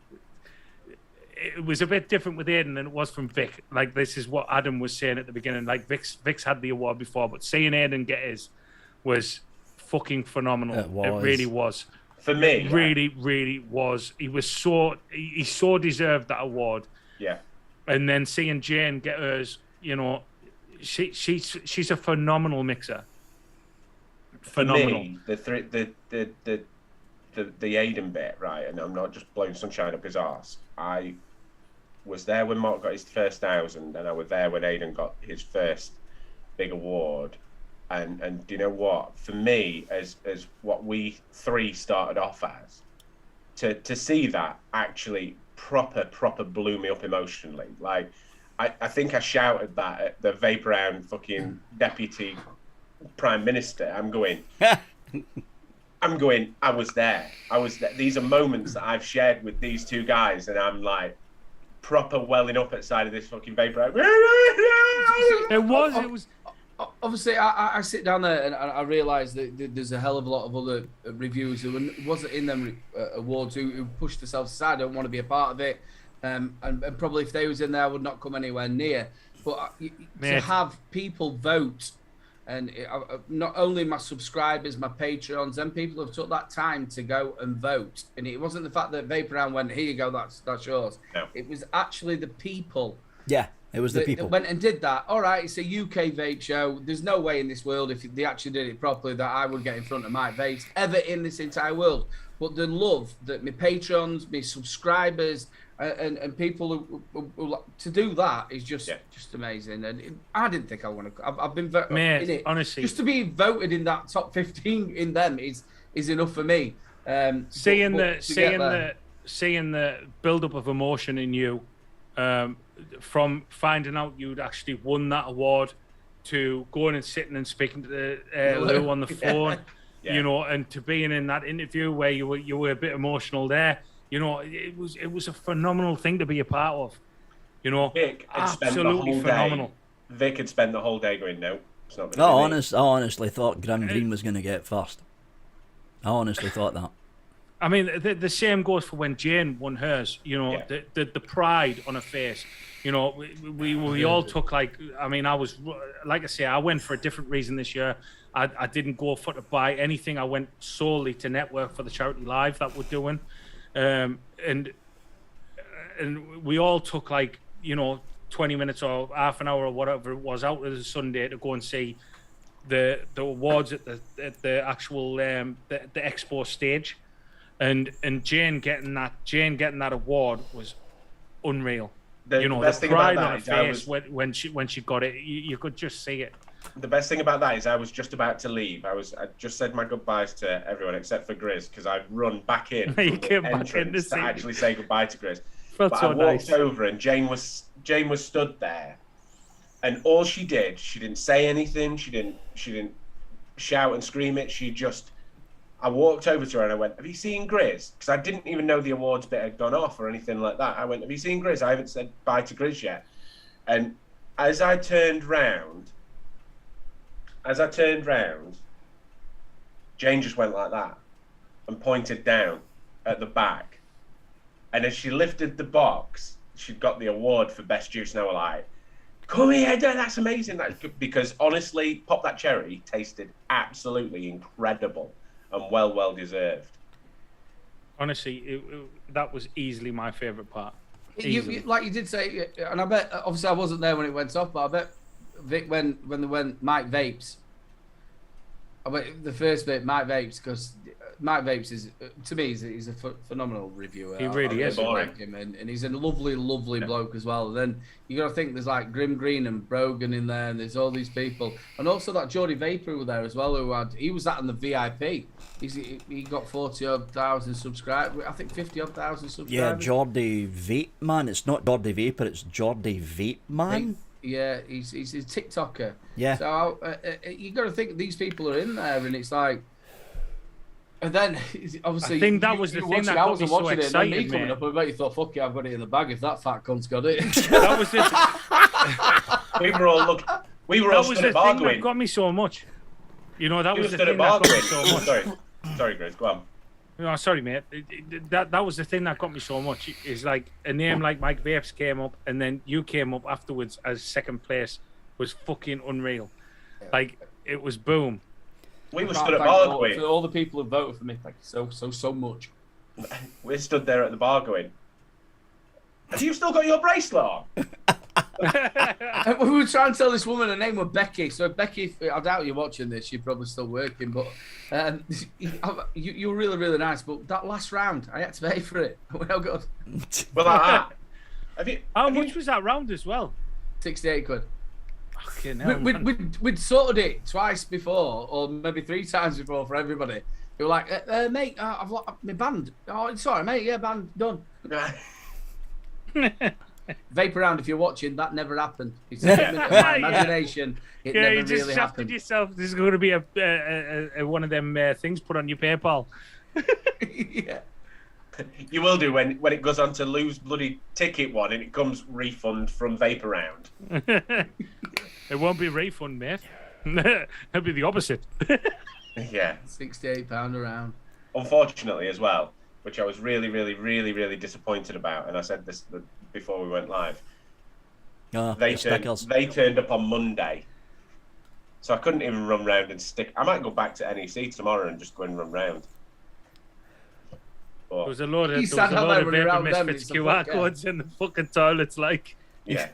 it was a bit different with Aidan than it was from Vic. Like, this is what Adam was saying at the beginning. Like, Vic's had the award before, but seeing Aidan get his was fucking phenomenal. It really was. For me, it really was. He so deserved that award. Yeah. And then seeing Jane get hers, you know, she's a phenomenal mixer. Phenomenal. For me, the Aidan bit, right, and I'm not just blowing sunshine up his arse. I was there when Mark got his first 1,000, and I was there when Aidan got his first big award. And do you know what? For me, as what we three started off as, to see that actually proper blew me up emotionally. Like, I think I shouted that at the Vape Round fucking deputy prime minister. I'm going, I was there. These are moments that I've shared with these two guys, and I'm like, proper welling up at side of this fucking Vape Round. obviously, I sit down there and I realise that there's a hell of a lot of other reviewers who wasn't in them awards who pushed themselves aside, don't want to be a part of it, and probably if they was in there, I would not come anywhere near. But to have people vote, and not only my subscribers, my Patreons, and people have took that time to go and vote, and it wasn't the fact that Vapor Round went, here you go, that's yours. No. It was actually the people. Yeah. It was the people that went and did that. All right, it's a UK vape show. There's no way in this world, if they actually did it properly, that I would get in front of Mike Vapes ever in this entire world. But the love that my patrons, my subscribers, and people who to do that is just amazing. And I didn't think I want to. I've been in it. Honestly, just to be voted in that top 15 in them is enough for me. Seeing the build up of emotion in you. From finding out you'd actually won that award to going and sitting and speaking to Lou on the phone, you know, and to being in that interview where you were a bit emotional there, you know, it was a phenomenal thing to be a part of, you know. Vic had absolutely phenomenal. Vic had spent the whole day going, no, it's not going to be. I honestly thought Grim Green was going to get first. I honestly thought that. I mean, the same goes for when Jane won hers. You know, the pride on her face. You know, we all took like. I mean, I was like I say, I went for a different reason this year. I didn't go for to buy anything. I went solely to network for the charity live that we're doing, and we all took like 20 minutes or half an hour or whatever it was out of the Sunday to go and see the awards at the actual the Expo stage. And Jane getting that award was unreal. The pride on her face when she got it, you could just see it. The best thing about that is I was just about to leave. I just said my goodbyes to everyone except for Grizz because I'd run back in from the entrance to actually say goodbye to Grizz. But I walked over and Jane was stood there, and all she didn't say anything. She didn't shout and scream it. I walked over to her and I went, have you seen Grizz? Because I didn't even know the awards bit had gone off or anything like that. I went, have you seen Grizz? I haven't said bye to Grizz yet. And as I turned round, Jane just went like that and pointed down at the back. And as she lifted the box, she'd got the award for Best Juice. And I was like, come here, that's amazing. Because honestly, Pop That Cherry tasted absolutely incredible. And well deserved. Honestly, that was easily my favourite part. Like you did say, and I bet obviously I wasn't there when it went off, but I bet Vic when they went Mike Vapes. I bet the first bit Mike Vapes because Mike Vapes is to me he's a phenomenal reviewer. He really is. I like him, and he's a lovely bloke as well. And then you got to think there's like Grim Green and Brogan in there, and there's all these people, and also that Geordie Vapor were there as well. He was at in the VIP. He got 40,000 subscribers. I think 50,000 subscribers. Yeah, Geordie Vape Man. It's not Geordie Vapor. It's Geordie Vape Man. Yeah, he's a TikToker. Yeah. So you got to think these people are in there, and it's like. And then, obviously, I think that was the thing that got me so excited, it. And me coming up, I bet you thought, fuck yeah, I've got it in the bag if that fat cunt's got it. That was it. We were all stood at bar going. That got me so much. You know, that was the thing that got me so much. Sorry, Grace, go on. No, sorry, mate. That was the thing that got me so much. Is like a name like Mike Vapes came up, and then you came up afterwards as second place was fucking unreal. Like it was boom. We were stood at bar going. For all the people who voted for me, thank you so much. We stood there at the bar going, have you still got your bracelet on? We were trying to tell this woman her name was Becky. So Becky, I doubt you're watching this. You're probably still working, but you were really nice. But that last round, I had to pay for it. Well, good. Well, how much was that round as well? 68 quid. Fucking hell, we'd sorted it twice before, or maybe 3 times before for everybody. They were like, mate, I've lost my band. Oh, sorry, mate. Yeah, band done. Vape around if you're watching. That never happened. It's a figment of my imagination. It never you just really shafted happened. yourself. This is going to be a one of them things put on your PayPal. Yeah. You will do when it goes on to lose bloody ticket one and it comes refund from Vape Around. It won't be a refund, mate. It'll be the opposite. Yeah. £68 a round. Unfortunately, as well, which I was really, really, really, really disappointed about, and I said this before we went live. They turned up on Monday, so I couldn't even run round and stick. I might go back to NEC tomorrow and just go and run round. But, there was a lot of Vaping Misfits QR codes in the fucking toilets, like. Yeah.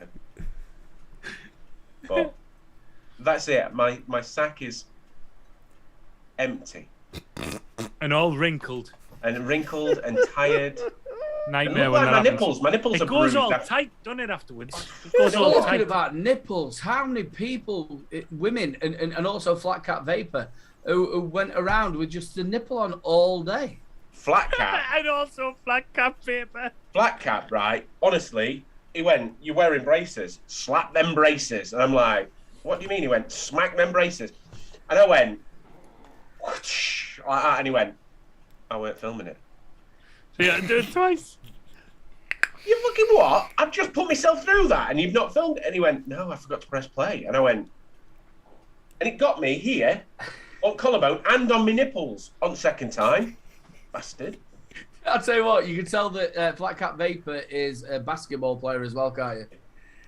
But that's it. My sack is empty. And all wrinkled. And wrinkled and tired. Nightmare when that my nipples. My nipples it are goes bruised. all tight, doesn't it, afterwards? It goes all Talking tight. about nipples, how many people, women, and also Flat Cap Vapor, who went around with just the nipple on all day? Flat Cap. And also Flat Cap Vapor. Flat Cap, right? Honestly, he went, "You're wearing braces. Slap them braces." And I'm like, "What do you mean?" He went, "Smack them braces." And I went, whoosh, like that, and he went, "I weren't filming it." So you had to do it twice. You fucking what? I've just put myself through that and you've not filmed it. And he went, "No, I forgot to press play." And I went, and it got me here on collarbone and on my nipples on second time. Bastard. I'll tell you what, you can tell that Flat Cap Vapor is a basketball player as well, can't you?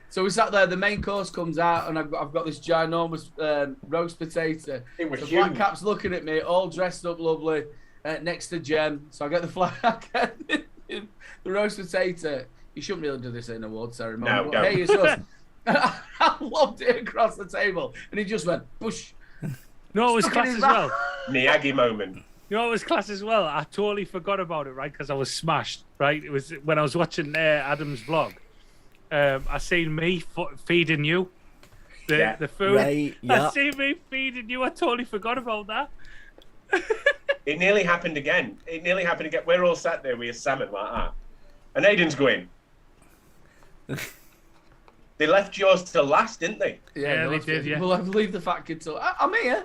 So we sat there, the main course comes out, and I've got this ginormous roast potato. It was so huge. Flat Cap's looking at me, all dressed up lovely, next to Jem. So I get the the roast potato. You shouldn't really do this in an award ceremony. No, but don't. hey, it's us. I lobbed it across the table, and he just went, push. No, it was class as well. Miyagi moment. You know, it was class as well. I totally forgot about it, right? Because I was smashed, right? It was when I was watching Adam's vlog. I seen me feeding you the food. Right, yeah. I seen me feeding you. I totally forgot about that. It nearly happened again. We're all sat there with a salmon like that. And Aiden's going. They left yours till last, didn't they? Yeah, they did, yeah. Well, I leave the fat kid till... I'm here.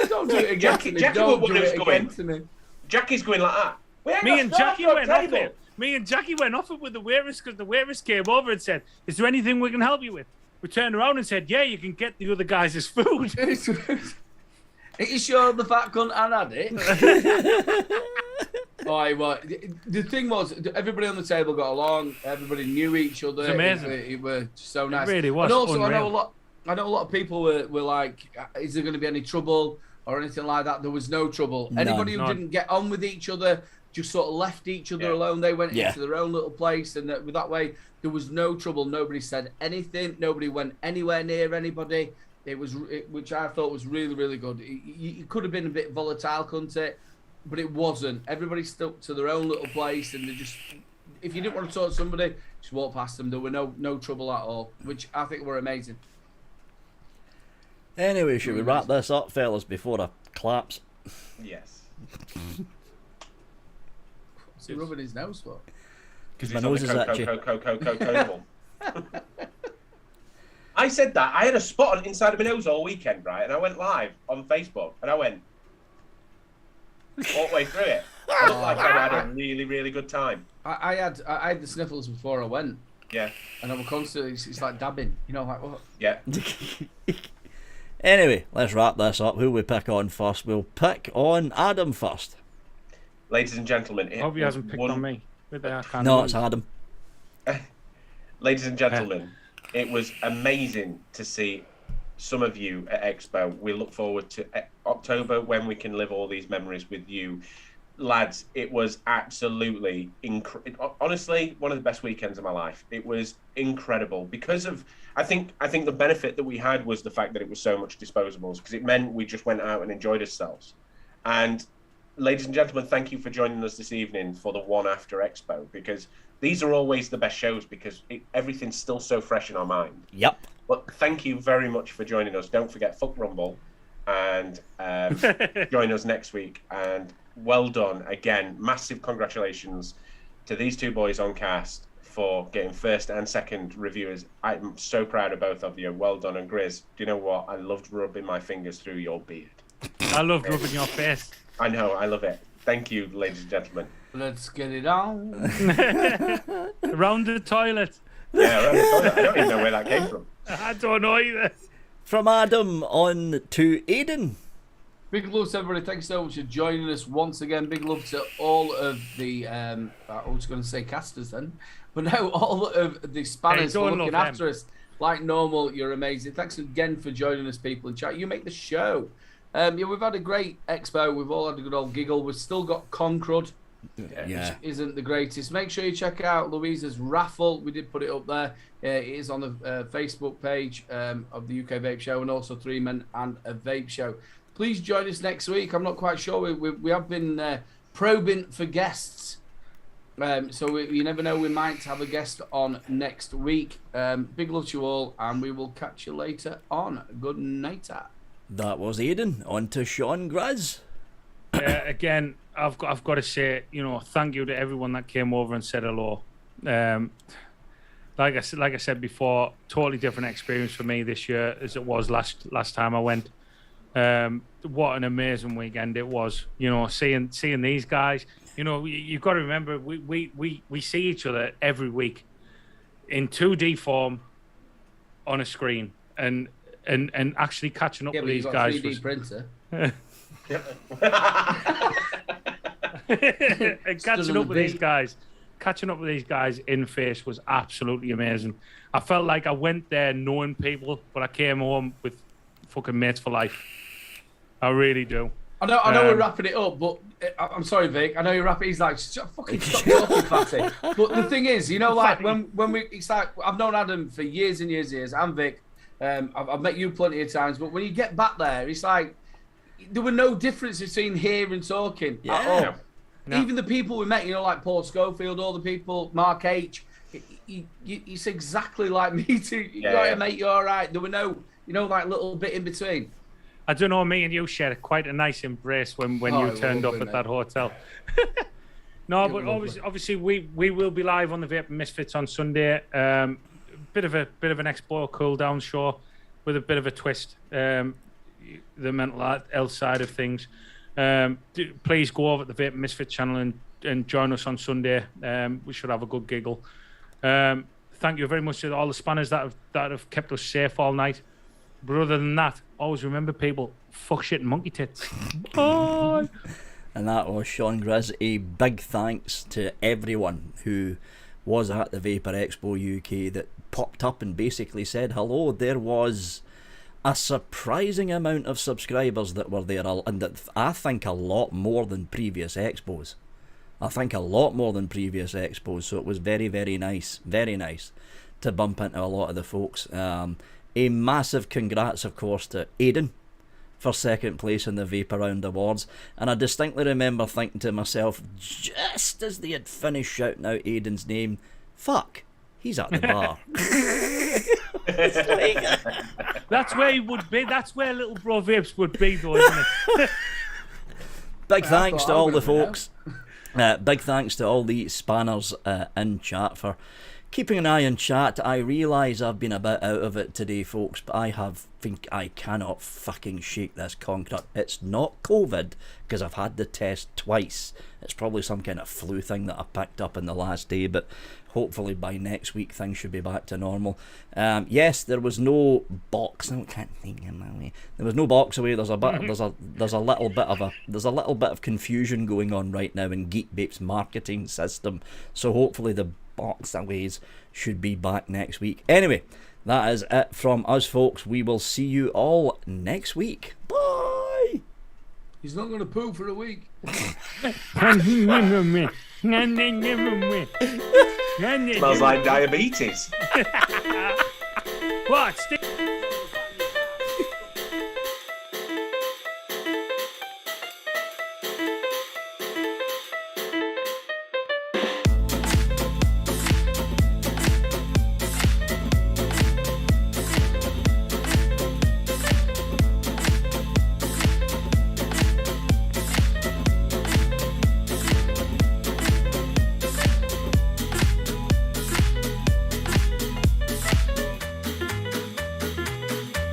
Don't do it again to me. Jackie Don't do was it going. again to me. Jackie's going like that. Me and Jackie went off it. Me and Jackie went off it with the waitress because the waitress came over and said, "Is there anything we can help you with?" We turned around and said, "Yeah, you can get the other guys' food." Are you sure the fat cunt had it? Well, the thing was, everybody on the table got along. Everybody knew each other. It's amazing. It was so nice. It really was. And also, unreal. I know a lot of people were like, "Is there going to be any trouble or anything like that?" There was no trouble. Anybody who didn't get on with each other just sort of left each other alone. They went into their own little place, and that way there was no trouble. Nobody said anything. Nobody went anywhere near anybody. Which I thought was really, really good. It could have been a bit volatile, couldn't it? But it wasn't. Everybody stuck to their own little place, and they just, if you didn't want to talk to somebody, just walk past them. There were no trouble at all, which I think were amazing. Anyway, should we wrap this up, fellas, before I collapse? Yes. What's he rubbing his nose for? Because my nose is itchy. I said that. I had a spot on inside of my nose all weekend, right? And I went live on Facebook, and I went all the way through it. I looked like I had a really, really good time. I had the sniffles before I went. Yeah. And I was constantly, it's like dabbing, like what? Yeah. Anyway, let's wrap this up. Who we pick on first? We'll pick on Adam first. Ladies and gentlemen, I hope he hasn't picked on me. No, it's Adam. Ladies and gentlemen, it was amazing to see some of you at Expo. We look forward to October when we can live all these memories with you. Lads, it was absolutely honestly one of the best weekends of my life. It was incredible because of I think the benefit that we had was the fact that it was so much disposables, because it meant we just went out and enjoyed ourselves. And ladies and gentlemen, thank you for joining us this evening for the one after Expo, because these are always the best shows because everything's still so fresh in our mind. Yep. But thank you very much for joining us. Don't forget Fuck Rumble and join us next week. And well done again. Massive congratulations to these two boys on cast for getting first and second reviewers. I'm so proud of both of you. Well done. And Grizz, do you know what? I loved rubbing my fingers through your beard. I loved rubbing your face. I know, I love it. Thank you, ladies and gentlemen. Let's get it on. Around the toilet. Yeah, around the toilet. I don't even know where that came from. I don't know either. From Adam on to Aidan. Big love to everybody. Thanks so much for joining us once again. Big love to all of the, I was going to say casters then, but no, all of the spanners for looking after us like normal. You're amazing. Thanks again for joining us, people in chat. You make the show. Yeah, we've had a great expo. We've all had a good old giggle. We've still got Concrud, which isn't the greatest. Make sure you check out Louisa's raffle. We did put it up there. It is on the Facebook page of the UK Vape Show, and also 3 Men and a Vape Show. Please join us next week. I'm not quite sure. We have been probing for guests. So you never know. We might have a guest on next week. Big love to you all, and we will catch you later on. Good night. That was Aidan. On to Sean Grizz. Again, I've got to say, thank you to everyone that came over and said hello. Like I said before, totally different experience for me this year as it was last time I went. What an amazing weekend it was. Seeing these guys. You've got to remember we see each other every week in 2D form on a screen, and actually catching up with these guys. 3D printer. And catching up with these guys in face was absolutely amazing. I felt like I went there knowing people, but I came home with fucking mates for life. I really do. I know we're wrapping it up, but I'm sorry, Vic. I know you're wrapping. He's like, fucking stop talking, fatty. But the thing is, like when we, it's like I've known Adam for years and years and years. I'm Vic. I've met you plenty of times, but when you get back there, it's like there were no difference between here and talking at all. No. Even the people we met, like Paul Schofield, all the people, Mark H. It's exactly like me too. Mate, you're all right. There were no, like little bit in between. I don't know, me and you shared quite a nice embrace when you turned up at that hotel. No, but obviously we will be live on the Vaping Misfits on Sunday. Bit of an Expo cool down show with a bit of a twist. The mental health side of things. Please go over to the Vaping Misfits channel and join us on Sunday. We should have a good giggle. Thank you very much to all the spanners that have kept us safe all night. But other than that, always remember, people, fuck shit and monkey tits. Bye. And that was Sean Grizz. A big thanks to everyone who was at the Vapor Expo UK that popped up and basically said hello. There was a surprising amount of subscribers that were there, and that I think a lot more than previous expos. So it was very, very nice to bump into a lot of the folks. A massive congrats, of course, to Aidan for second place in the Vapor Round Awards. And I distinctly remember thinking to myself, just as they had finished shouting out Aidan's name, fuck, he's at the bar. That's where he would be. That's where little Bro Vapes would be, though, isn't it? Big thanks to all the folks. Big thanks to all the spanners in chat for keeping an eye on chat. I realise I've been a bit out of it today, folks, but I cannot fucking shake this concrete. It's not COVID, because I've had the test twice. It's probably some kind of flu thing that I picked up in the last day, but hopefully by next week things should be back to normal. Yes, there was no box. I can't think in my way. There was no box away. There's a little bit of confusion going on right now in Geek Vape's marketing system. So hopefully the box aways should be back next week. Anyway, that is it from us, folks. We will see you all next week. Bye. He's not going to poo for a week. Smells like diabetes. What, Steve?